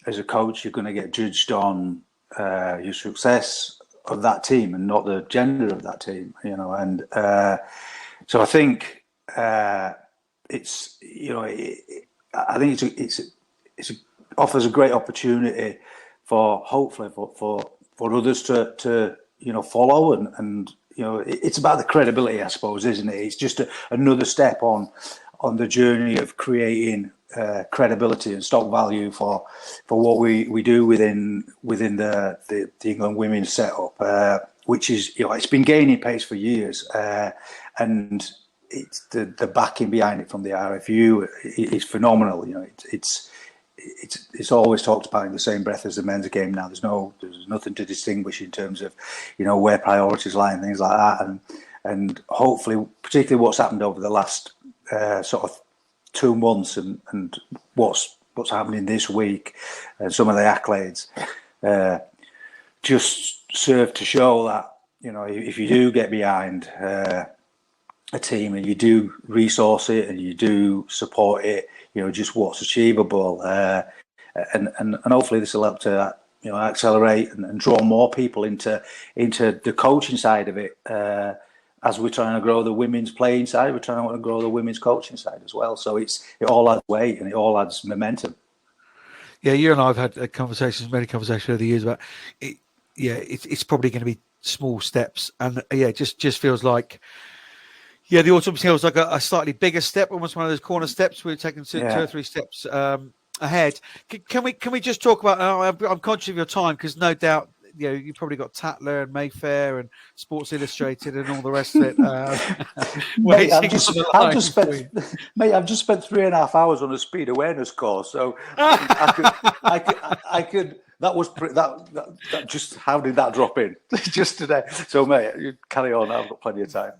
as a coach you're going to get judged on your success of that team and not the gender of that team, and so I think it's I think it offers a great opportunity for hopefully for others to follow, and it's about the credibility, I suppose, isn't it? It's just another step on the journey of creating credibility and stock value for what we do within the England women's setup. which is, it's been gaining pace for years, and it's the backing behind it from the RFU is phenomenal. It's always talked about in the same breath as the men's game now. There's nothing to distinguish in terms of, where priorities lie and things like that. And hopefully, particularly what's happened over the last sort of 2 months and what's happening this week and some of the accolades just serve to show that, if you do get behind a team and you do resource it and you do support it, just what's achievable, and hopefully this will help to accelerate and draw more people into the coaching side of it, as we're trying to grow the women's playing side. We're trying to grow the women's coaching side as well. So it all adds weight and it all adds momentum. Yeah, you and I have had many conversations over the years about it. Yeah, it's probably going to be small steps, and it just feels like. Yeah, the autumn feels like a slightly bigger step, almost one of those corner steps. We're taking two or three steps ahead. Can we just talk about? I'm conscious of your time because no doubt you probably got Tatler and Mayfair and Sports Illustrated and all the rest of it. Mate, I've just spent 3.5 hours on a speed awareness course, so I could. That was that. Just how did that drop in just today? So, mate, you carry on. I've got plenty of time.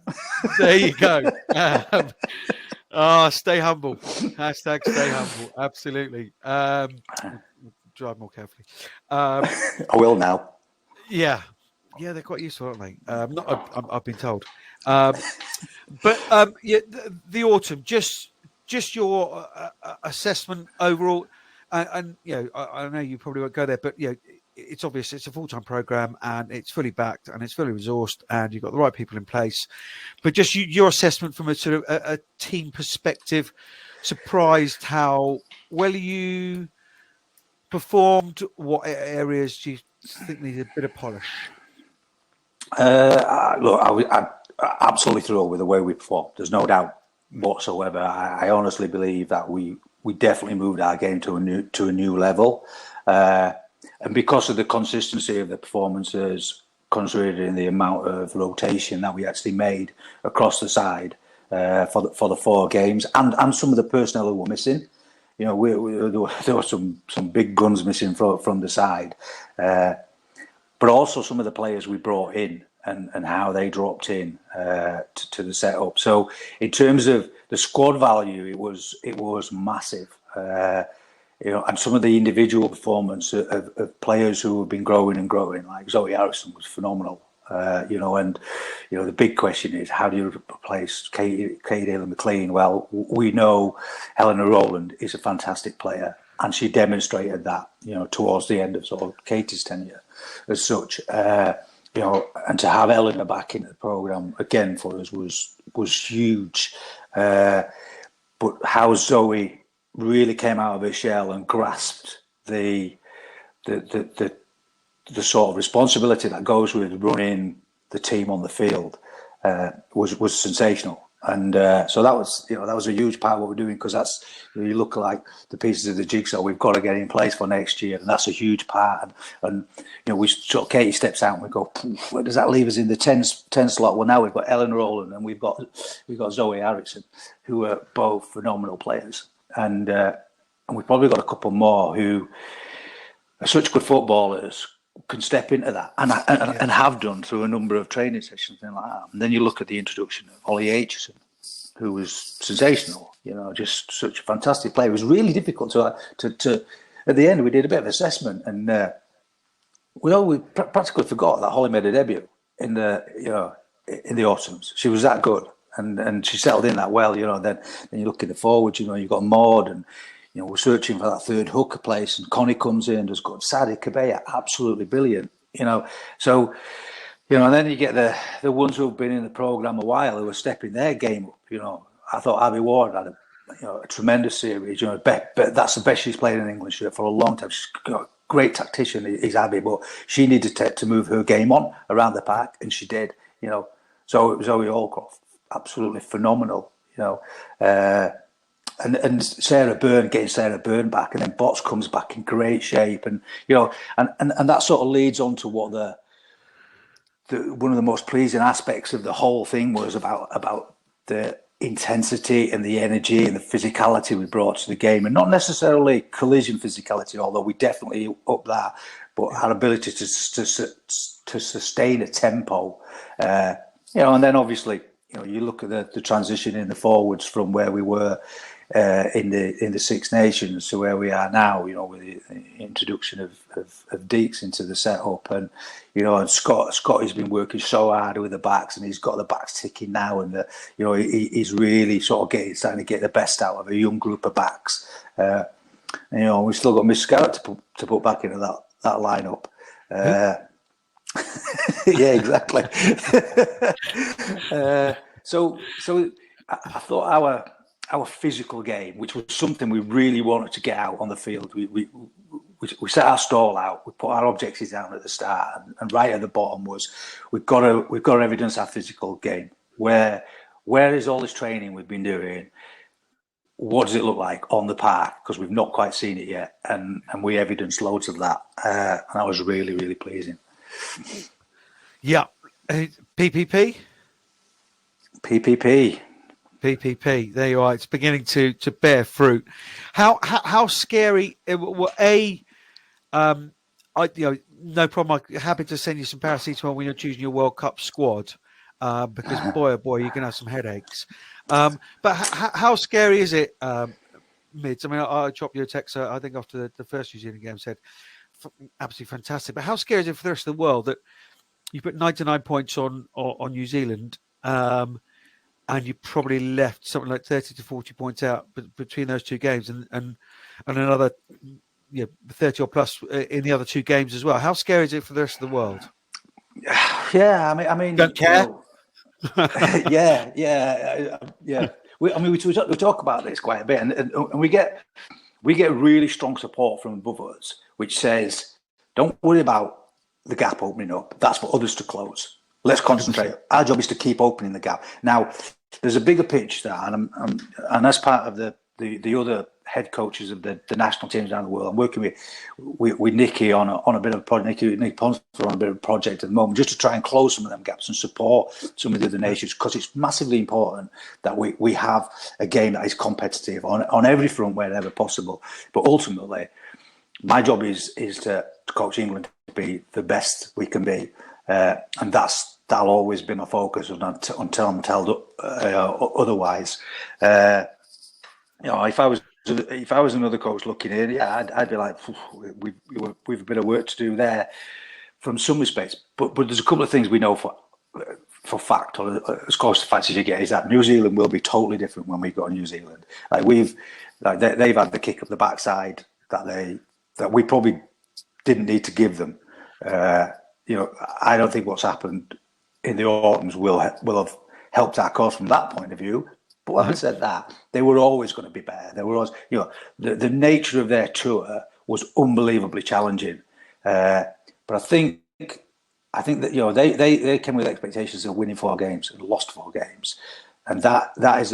There you go. Stay humble. Hashtag stay humble. Absolutely. Drive more carefully. I will now. Yeah, they're quite useful, aren't they? I've been told. But the autumn. Just your assessment overall. And I know you probably won't go there, but it's obvious it's a full-time program and it's fully backed and it's fully resourced and you've got the right people in place. But just your assessment from a sort of a team perspective, surprised how well you performed? What areas do you think need a bit of polish? Look, I'm absolutely thrilled with the way we performed. There's no doubt whatsoever. I honestly believe that we definitely moved our game to a new level, and because of the consistency of the performances, considering the amount of rotation that we actually made across the side for the 4 games, and some of the personnel who were missing, there were some big guns missing from the side, but also some of the players we brought in and how they dropped in to the setup. So in terms of the squad value, it was massive. And some of the individual performance of players who have been growing and growing, like Zoe Harrison, was phenomenal. And the big question is, how do you replace Katie Daly-McLean? Well, we know Helena Rowland is a fantastic player, and she demonstrated that, towards the end of sort of Katie's tenure as such. And to have Eleanor back into the programme again for us was huge. But how Zoe really came out of her shell and grasped the sort of responsibility that goes with running the team on the field was sensational. And so that was a huge part of what we're doing, because that's, you look like the pieces of the jigsaw we've got to get in place for next year, and that's a huge part. And we sort of, Katie steps out and we go, where does that leave us in the 10 slot? Well, now we've got Ellen Rowland and we've got Zoe Harrison, who are both phenomenal players, and we've probably got a couple more who are such good footballers, can step into that and have done through a number of training sessions and like that. And then you look at the introduction of Ollie Aitchison, who was sensational, just such a fantastic player. It was really difficult to at the end we did a bit of assessment, and we practically forgot that Holly made a debut in the autumns. She was that good, and she settled in that well, then you look at the forwards, you've got Maud, and we're searching for that third hooker place, and Connie comes in, does good. Sadie Kabeya, absolutely brilliant, So, and then you get the ones who've been in the programme a while who are stepping their game up. I thought Abby Ward had a tremendous series. But that's the best she's played in England for a long time. She's a great tactician, is Abby, but she needed to move her game on around the park, and she did. So it was Zoe Allcroft, absolutely phenomenal. And Sarah Byrne, getting Sarah Byrne back, and then Botts comes back in great shape, and and that sort of leads on to what one of the most pleasing aspects of the whole thing was about the intensity and the energy and the physicality we brought to the game, and not necessarily collision physicality, although we definitely up that, but our ability to sustain a tempo, and then obviously, you look at the transition in the forwards from where we were in the Six Nations to where we are now, with the introduction of Deeks into the setup, and and Scotty's been working so hard with the backs, and he's got the backs ticking now, and he's really sort of starting to get the best out of a young group of backs. We've still got Miss Scarrett to put back into that lineup. Yeah, exactly. So I thought our physical game, which was something we really wanted to get out on the field, we set our stall out, we put our objectives down at the start, and right at the bottom was we've got to evidence our physical game. Where is all this training we've been doing? What does it look like on the park? Because we've not quite seen it yet, and we evidenced loads of that, and that was really, really pleasing. Yeah, PPP. There you are. It's beginning to bear fruit. How scary? No problem. I'm happy to send you some paracetamol when you're choosing your World Cup squad, because boy, oh boy, you're gonna have some headaches. But how scary is it, Mids? I mean, I dropped you a text. I think after the first New Zealand game, said absolutely fantastic. But how scary is it for the rest of the world that you put 99 points on New Zealand, and you probably left something like 30 to 40 points out between those two games, and another 30 or plus in the other two games as well? How scary is it for the rest of the world? Yeah, I mean, don't care. Yeah. We talk about this quite a bit, and we get really strong support from above us, which says, don't worry about the gap opening up. That's for others to close. Let's concentrate. Our job is to keep opening the gap. Now, there's a bigger picture there, and as part of the other head coaches of the national teams around the world, I'm working with Nicky on a bit of a project. Nick Ponsford on a bit of a project at the moment, just to try and close some of them gaps and support some of the other nations, because it's massively important that we have a game that is competitive on every front wherever possible. But ultimately, my job is to coach England to be the best we can be, and that'll always be my focus until I'm told otherwise. If I was another coach looking in, I'd be like, we've a bit of work to do there, from some respects. But there's a couple of things we know for fact, or as close to fact as you get, is that New Zealand will be totally different when we go to New Zealand. They've had the kick up the backside that we probably didn't need to give them. I don't think what's happened in the autumns will have helped our cause from that point of view. But having said that, they were always going to be better. They were always, the nature of their tour was unbelievably challenging. But I think that they came with expectations of winning 4 games and lost 4 games, and that is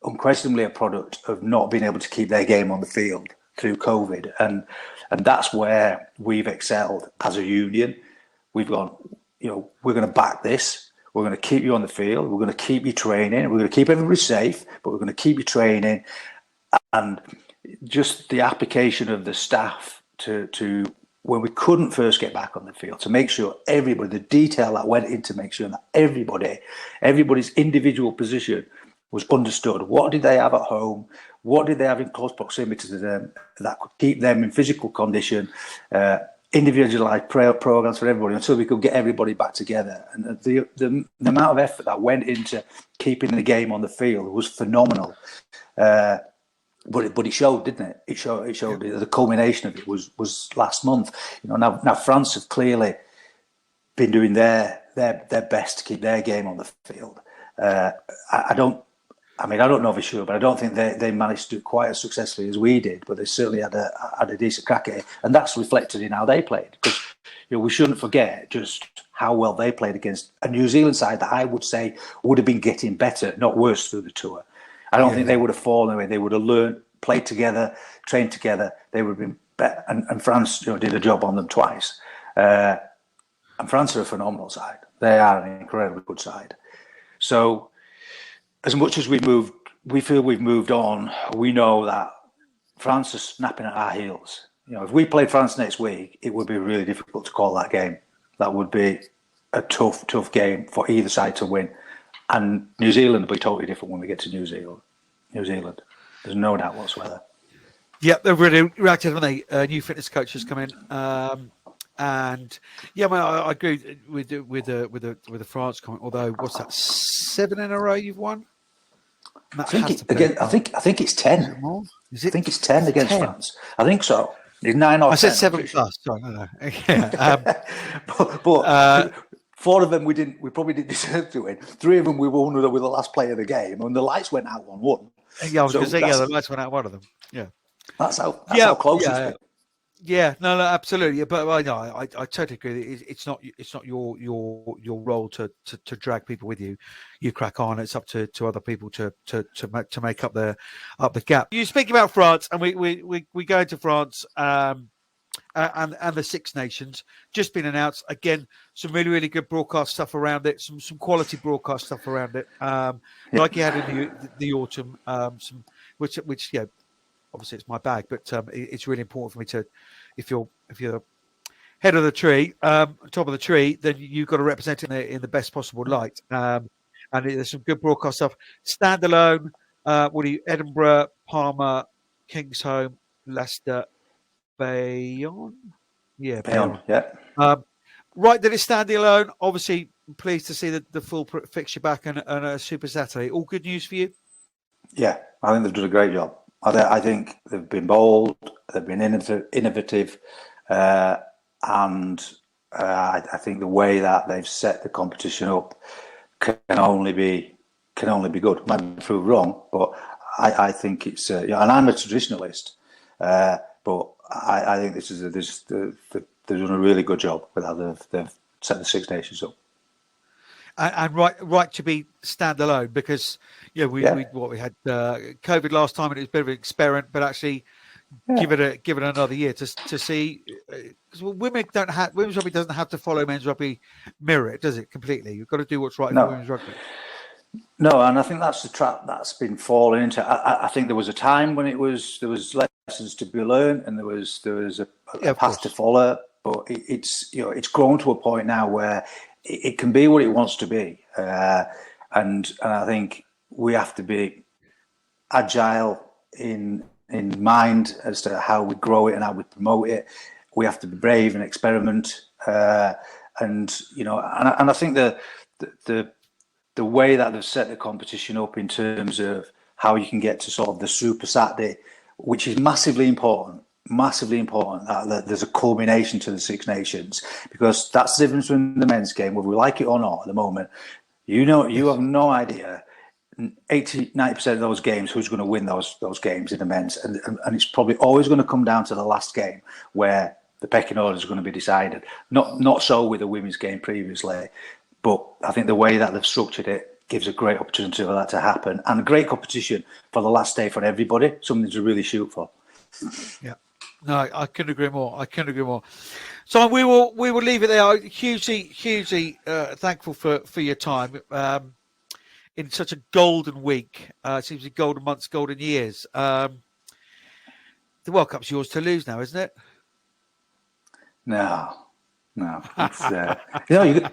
unquestionably a product of not being able to keep their game on the field through COVID, and that's where we've excelled as a union. We've gone, we're going to back this. We're going to keep you on the field. We're going to keep you training. We're going to keep everybody safe, but we're going to keep you training. And just the application of the staff to when we couldn't first get back on the field, to make sure everybody, the detail that went into make sure that everybody's individual position was understood. What did they have at home? What did they have in close proximity to them that could keep them in physical condition? Individualized programs for everybody until we could get everybody back together. And the amount of effort that went into keeping the game on the field was phenomenal. But it showed, didn't it? It showed. The culmination of it was last month. Now France have clearly been doing their best to keep their game on the field. I don't know for sure, but I don't think they managed to do it quite as successfully as we did. But they certainly had a decent crack at it, and that's reflected in how they played. Because we shouldn't forget just how well they played against a New Zealand side that I would say would have been getting better, not worse, through the tour. I don't think they would have fallen away. They would have learned, played together, trained together. They would have been better. And France, did a job on them twice. And France are a phenomenal side. They are an incredibly good side. So as much as we feel we've moved on, we know that France is snapping at our heels. You know, if we played France next week, it would be really difficult to call that game. That would be a tough game for either side to win. And New Zealand will be totally different when we get to New Zealand. There's no doubt whatsoever. Yeah, they've really reacted, haven't they? New fitness coaches come in, and yeah, I agree with the France comment. Although, what's that? 7 in a row you've won. I think it's 10. Is it? I think it's 10 against 10? France. I think so. It's 9 or 10. I said 7 plus. Sorry, no. Yeah, but 4 of them we probably didn't deserve to win. 3 of them we won with the last play of the game, and the lights went out on one. Yeah, I was going to say, the lights went out one of them. Yeah, that's how close it's been. Yeah, no, absolutely. Yeah, but I totally agree. It's not your role to drag people with you. You crack on. It's up to other people to make up the gap. You speak about France, and we go into France, and the Six Nations just been announced again. Some really good broadcast stuff around it. Some quality broadcast stuff around it. Like you had in the autumn. Which yeah. Obviously, it's my bag, but it's really important for me to, if you're head of the tree, top of the tree, then you've got to represent it in the best possible light. And there's some good broadcast stuff. Standalone, Edinburgh, Palmer, Kingsholm, Leicester, Bayonne. Yeah, Bayonne. Yeah. Right, that it's standalone. Obviously, pleased to see the full fixture back and a Super Saturday. All good news for you? Yeah, I think they've done a great job. I think they've been bold, they've been innovative, and I think the way that they've set the competition up can only be good. Might be proved wrong, but I think it's. And I'm a traditionalist, but I think they've done a really good job with how they've set the Six Nations up. And right to be standalone, because we had COVID last time and it was a bit of an experiment, but actually give it another year to see, because women's rugby doesn't have to follow men's rugby, mirror it, does it completely? You've got to do what's right for women's rugby. No, and I think that's the trap that's been fallen into. I think there was a time when there was lessons to be learned and there was a path to follow, but it's grown to a point now where it can be what it wants to be, and I think we have to be agile in mind as to how we grow it and how we promote it. We have to be brave and experiment, and I think the way that they've set the competition up in terms of how you can get to sort of the Super Saturday, which is massively important that there's a culmination to the Six Nations, because that's the difference in the men's game, whether we like it or not at the moment. You have no idea 80-90% of those games who's going to win those games in the men's, and it's probably always going to come down to the last game where the pecking order is going to be decided. Not so with the women's game previously, but I think the way that they've structured it gives a great opportunity for that to happen, and a great competition for the last day for everybody, something to really shoot for. Yeah. No, I couldn't agree more. So we will leave it there. Hugely thankful for your time in such a golden week. It seems like golden months, golden years. The World Cup's yours to lose now, isn't it? No. It's,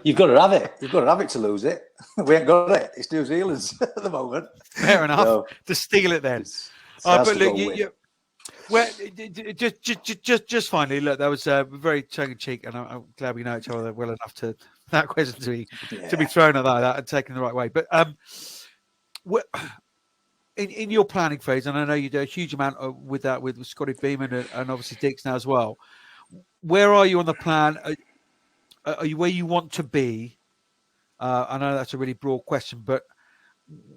you've got to have it. You've got to have it to lose it. We ain't got it. It's New Zealand's at the moment. Fair enough. So, to steal it then. But look, well, just finally, look, that was very tongue-in-cheek, and I'm glad we know each other well enough to that question to be thrown at that and taken the right way. But in your planning phase, and I know you do a huge amount with that with Scotty Beeman and obviously Dix now as well. Where are you on the plan? Are you where you want to be? I know that's a really broad question, but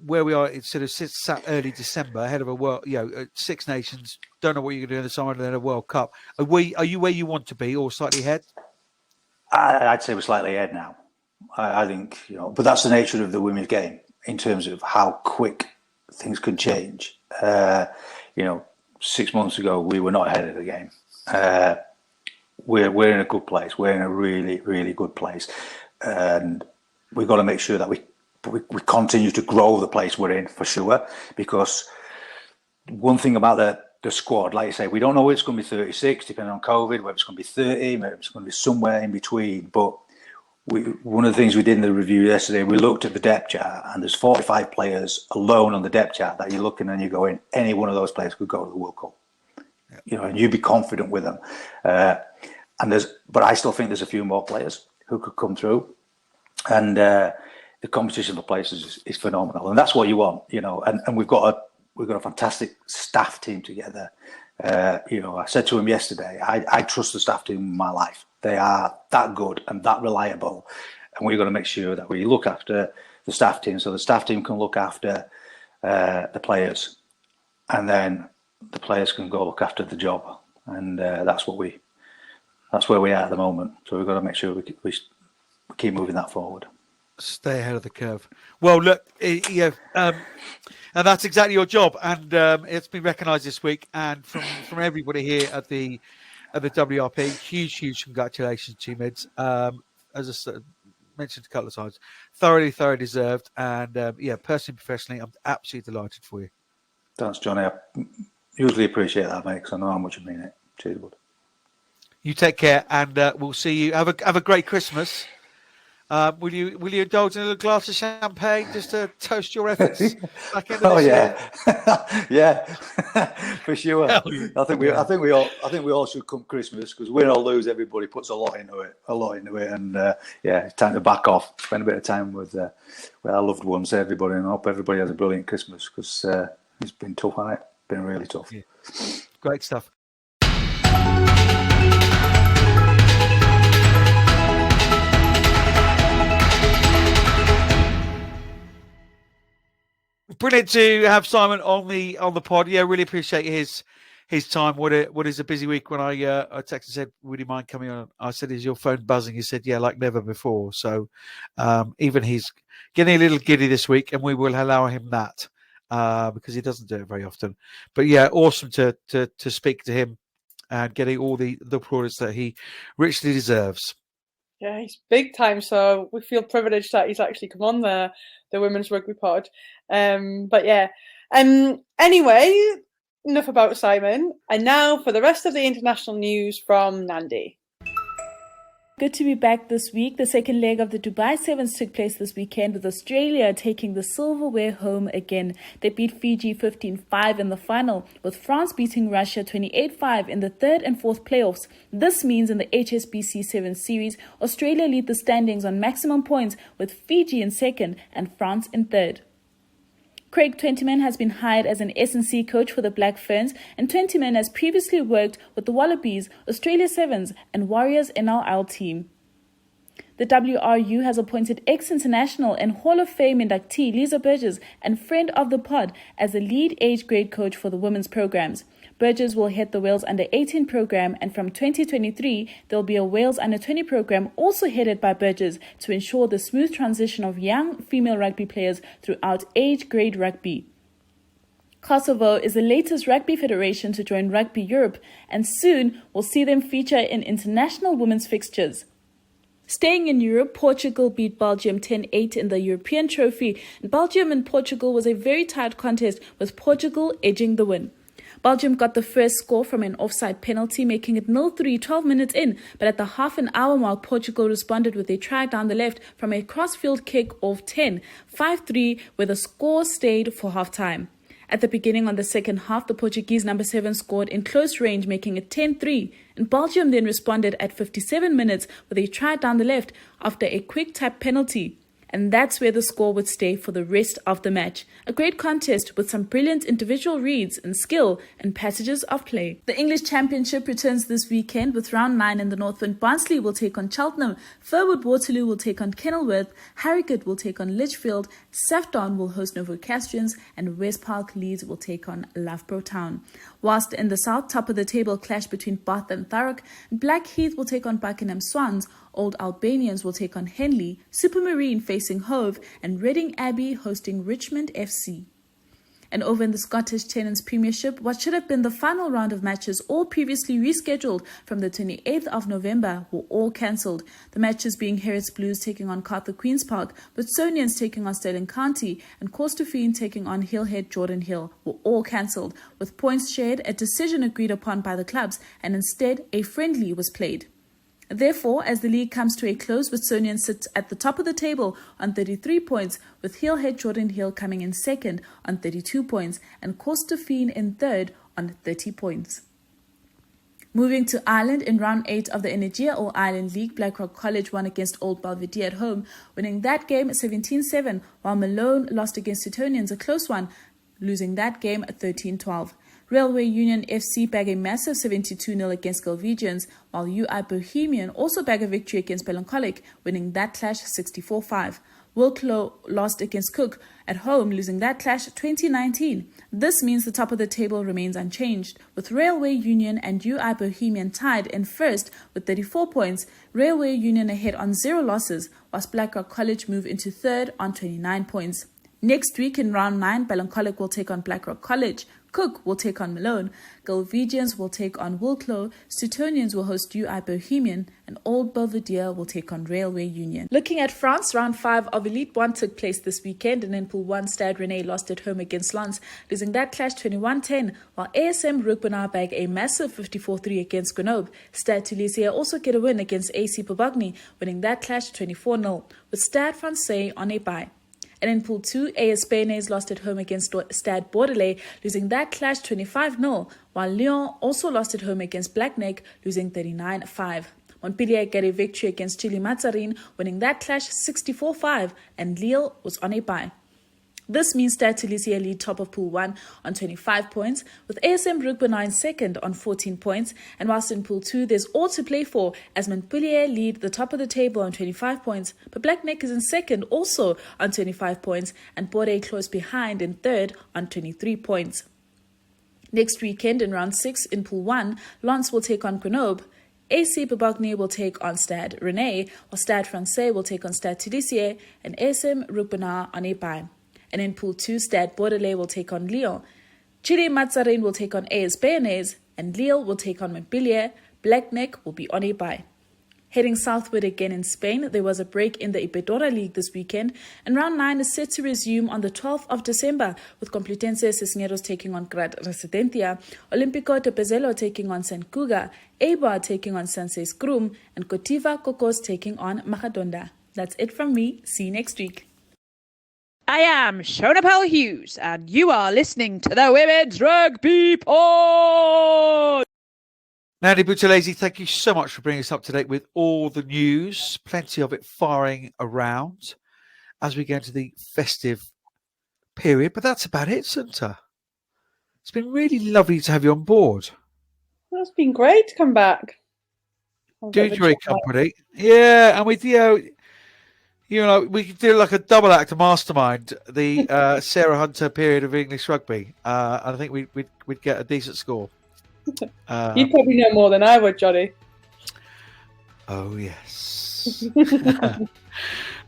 where we are, it's sort of early December ahead of a world, Six Nations. Don't know what you're going to do in the summer, and then a World Cup. Are you where you want to be, or slightly ahead? I'd say we're slightly ahead now. I think but that's the nature of the women's game in terms of how quick things can change. 6 months ago we were not ahead of the game. We're in a good place. We're in a really, really good place, and we've got to make sure that we continue to grow the place we're in, for sure, because one thing about the squad, like you say, we don't know if it's going to be 36, depending on COVID, whether it's going to be 30, maybe it's going to be somewhere in between. But one of the things we did in the review yesterday, we looked at the depth chart, and there's 45 players alone on the depth chart that you're looking and you're going, any one of those players could go to the World Cup. And you'd be confident with them. But I still think there's a few more players who could come through, and the competition for places is phenomenal, and that's what you want, And we've got a fantastic staff team together. I said to him yesterday, I trust the staff team in my life. They are that good and that reliable, and we're going to make sure that we look after the staff team, so the staff team can look after the players, and then the players can go look after the job, and that's where we are at the moment. So we've got to make sure we keep moving that forward. Stay ahead of the curve. Well, look, and that's exactly your job, and it's been recognised this week, and from everybody here at the WRP, huge congratulations to you, Mids. As I mentioned a couple of times, thoroughly deserved, and personally, professionally, I'm absolutely delighted for you. Thanks, Johnny. I usually appreciate that, mate, because I know how much you mean it. Cheers, bud. You take care, and we'll see you. Have a great Christmas. Will you indulge in a little glass of champagne just to toast your efforts back into this year? Yeah, for sure. Yeah. I think we all should come Christmas, because win or lose, everybody puts a lot into it, and it's time to back off, spend a bit of time with our loved ones, everybody, and I hope everybody has a brilliant Christmas, because it's been tough, hasn't it? Been really tough. Yeah. Great stuff. Brilliant to have Simon on the pod. Yeah, really appreciate his time. What is a busy week. When I texted and said, would you mind coming on? I said, is your phone buzzing? He said, yeah, like never before. So even he's getting a little giddy this week, and we will allow him that because he doesn't do it very often. But yeah, awesome to speak to him and getting all the plaudits that he richly deserves. Yeah, he's big time. So we feel privileged that he's actually come on the Women's Rugby Pod. But yeah. Anyway, enough about Simon. And now for the rest of the international news from Nandi. Good to be back this week. The second leg of the Dubai Sevens took place this weekend, with Australia taking the silverware home again. They beat Fiji 15-5 in the final, with France beating Russia 28-5 in the third and fourth playoffs. This means in the HSBC Sevens series, Australia lead the standings on maximum points, with Fiji in second and France in third. Craig Twentyman has been hired as an S&C coach for the Black Ferns, and Twentyman has previously worked with the Wallabies, Australia Sevens and Warriors NRL team. The WRU has appointed ex-international and Hall of Fame inductee Lisa Burgess and friend of the pod as the lead age grade coach for the women's programs. Burgess will head the Wales Under-18 program, and from 2023, there will be a Wales Under-20 program also headed by Burgess to ensure the smooth transition of young female rugby players throughout age grade rugby. Kosovo is the latest rugby federation to join Rugby Europe, and soon will see them feature in international women's fixtures. Staying in Europe, Portugal beat Belgium 10-8 in the European Trophy, and Belgium and Portugal was a very tight contest, with Portugal edging the win. Belgium got the first score from an offside penalty, making it 0-3 12 minutes in, but at the half-an-hour mark, Portugal responded with a try down the left from a cross-field kick off 10, 5-3, where the score stayed for half-time. At the beginning of the second half, the Portuguese number 7 scored in close range, making it 10-3, and Belgium then responded at 57 minutes with a try down the left after a quick tap penalty. And that's where the score would stay for the rest of the match. A great contest with some brilliant individual reads and skill and passages of play. The English Championship returns this weekend with round 9 in the Northwind. Barnsley will take on Cheltenham, Furwood Waterloo will take on Kenilworth, Harrogate will take on Lichfield, Safdon will host Novocastrians, and West Park Leeds will take on Loughborough Town. Whilst in the south, top of the table clash between Bath and Thurrock, Blackheath will take on Buckingham Swans, Old Albanians will take on Henley, Supermarine facing Hove, and Reading Abbey hosting Richmond FC. And over in the Scottish Tenants Premiership, what should have been the final round of matches, all previously rescheduled from the 28th of November, were all cancelled. The matches being Herets Blues taking on Cartha Queen's Park, Witsonians taking on Stirling County, and Corstorphine taking on Hillhead Jordan Hill were all cancelled, with points shared, a decision agreed upon by the clubs, and instead a friendly was played. Therefore, as the league comes to a close, Witsonians sits at the top of the table on 33 points, with Hillhead Jordan Hill coming in second on 32 points and Corstorphine in third on 30 points. Moving to Ireland, in round 8 of the Energia All-Ireland League, Blackrock College won against Old Belvedere at home, winning that game 17-7, while Malone lost against Teutonians, a close one, losing that game 13-12. Railway Union FC bag a massive 72-0 against Galwegians, while UI Bohemian also bag a victory against Melancholic, winning that clash 64-5. Wilklow lost against Cook at home, losing that clash 2019. This means the top of the table remains unchanged, with Railway Union and UI Bohemian tied in first with 34 points, Railway Union ahead on 0 losses, whilst Blackrock College move into third on 29 points. Next week in round 9, Melancholic will take on Blackrock College, Cook will take on Malone, Galwegians will take on Wilklow, Steutonians will host UI Bohemian, and Old Belvedere will take on Railway Union. Looking at France, round 5 of Elite 1 took place this weekend, and in Pool 1, Stade Rennais lost at home against Lens, losing that clash 21-10, while ASM Rugby bag a massive 54-3 against Grenoble. Stade Toulouse also get a win against AC Pobagny, winning that clash 24-0, with Stade Francais on a bye. And in Pool 2, AS Bayonnaise lost at home against Stade Bordelais, losing that clash 25-0, while Lyon also lost at home against Blackneck, losing 39-5. Montpellier got a victory against Chile Mazarin, winning that clash 64-5, and Lille was on a bye. This means Stade Toulouse lead top of Pool 1 on 25 points, with ASM Rugby second on 14 points, and whilst in Pool 2 there's all to play for, as Montpellier lead the top of the table on 25 points, but Blackneck is in second also on 25 points, and Bordeaux close behind in third on 23 points. Next weekend in round 6 in Pool 1, Lens will take on Grenoble, AC Pobagny will take on Stade Rennais, while Stade Francais will take on Stade Toulouse, and ASM Rugby on a bye. And in Pool 2, Stade Bordelais will take on Lyon. Chile Mazarin will take on AS Bayonnaise, and Lille will take on Montpellier. Blackneck will be on a bye. Heading southward again in Spain, there was a break in the Iberdrola League this weekend, and round 9 is set to resume on the 12th of December, with Complutense Cisneros taking on Grad Residencia, Olímpico de Peselo taking on Sant Cugat, Eibar taking on Sanse Scrum, and Cotiva Cocos taking on Majadonda. That's it from me. See you next week. I am Shona Powell Hughes, and you are listening to the Women's Rugby Pod. Nandi Buthelezi, thank you so much for bringing us up to date with all the news. Plenty of it firing around as we go into the festive period. But that's about it, Sunta. It's been really lovely to have you on board. Well, it's been great to come back. Do enjoy your company. Yeah, and with we could do like a double act of Mastermind, the Sarah Hunter period of English rugby. I think we'd get a decent score. You probably know more than I would, Johnny. Oh, yes.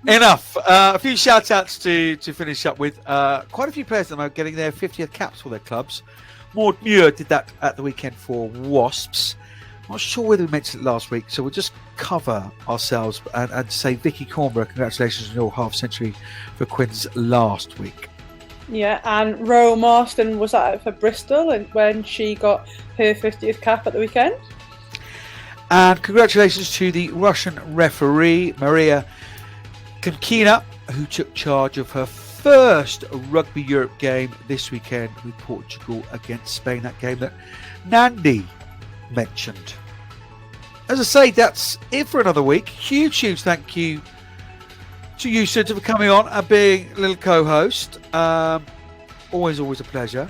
Enough. A few shout-outs to finish up with. Quite a few players that are getting their 50th caps for their clubs. Maud Muir did that at the weekend for Wasps. I'm not sure whether we mentioned it last week, so we'll just cover ourselves and say Vicky Cornborough, congratulations on your half-century for Quins last week. Yeah, and Ro Marston was at it for Bristol and when she got her 50th cap at the weekend. And congratulations to the Russian referee, Maria Klimkina, who took charge of her first Rugby Europe game this weekend with Portugal against Spain, that game that Nandi mentioned. As I say, that's it for another week. Huge thank you to you, Sunta, for coming on and being a little co-host. Always a pleasure.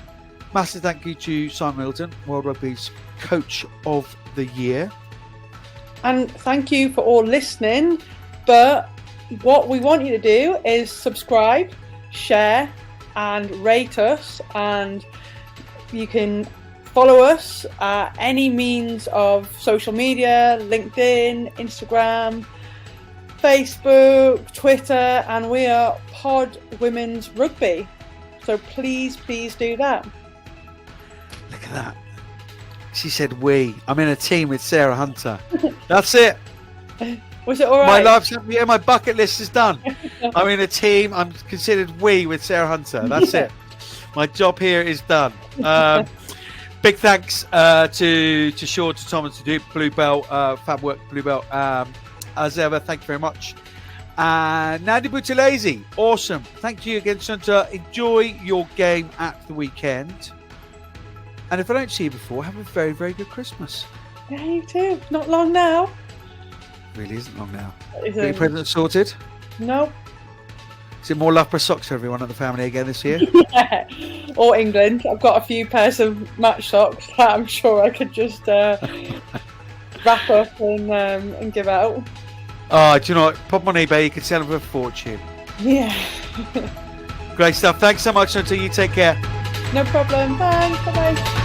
Massive thank you to Simon Middleton, World Rugby's Coach of the Year. And thank you for all listening. But what we want you to do is subscribe, share, and rate us. And you can follow us at any means of social media, LinkedIn, Instagram, Facebook, Twitter, and we are Pod Women's Rugby. So please do that. Look at that. She said we. I'm in a team with Sarah Hunter. That's it. Was it all right? My life's my bucket list is done. I'm in a team. I'm considered we with Sarah Hunter. That's it. My job here is done. Big thanks to Sean, to Tom, and to Duke, Blue Belt, fab work, Blue Belt. As ever, thank you very much. And Nandi Butalese, awesome. Thank you again, Santa. Enjoy your game at the weekend. And if I don't see you before, have a very, very good Christmas. Yeah, you too. Not long now. Really isn't long now. Is Got your presents sorted? No. Is it more Loughborough socks for everyone at the family again this year? Yeah. Or England. I've got a few pairs of match socks that I'm sure I could just wrap up and give out. Oh, do you know what? Pop them on eBay. You can sell them for a fortune. Yeah. Great stuff. Thanks so much, Santa. You take care. No problem. Bye. Bye-bye.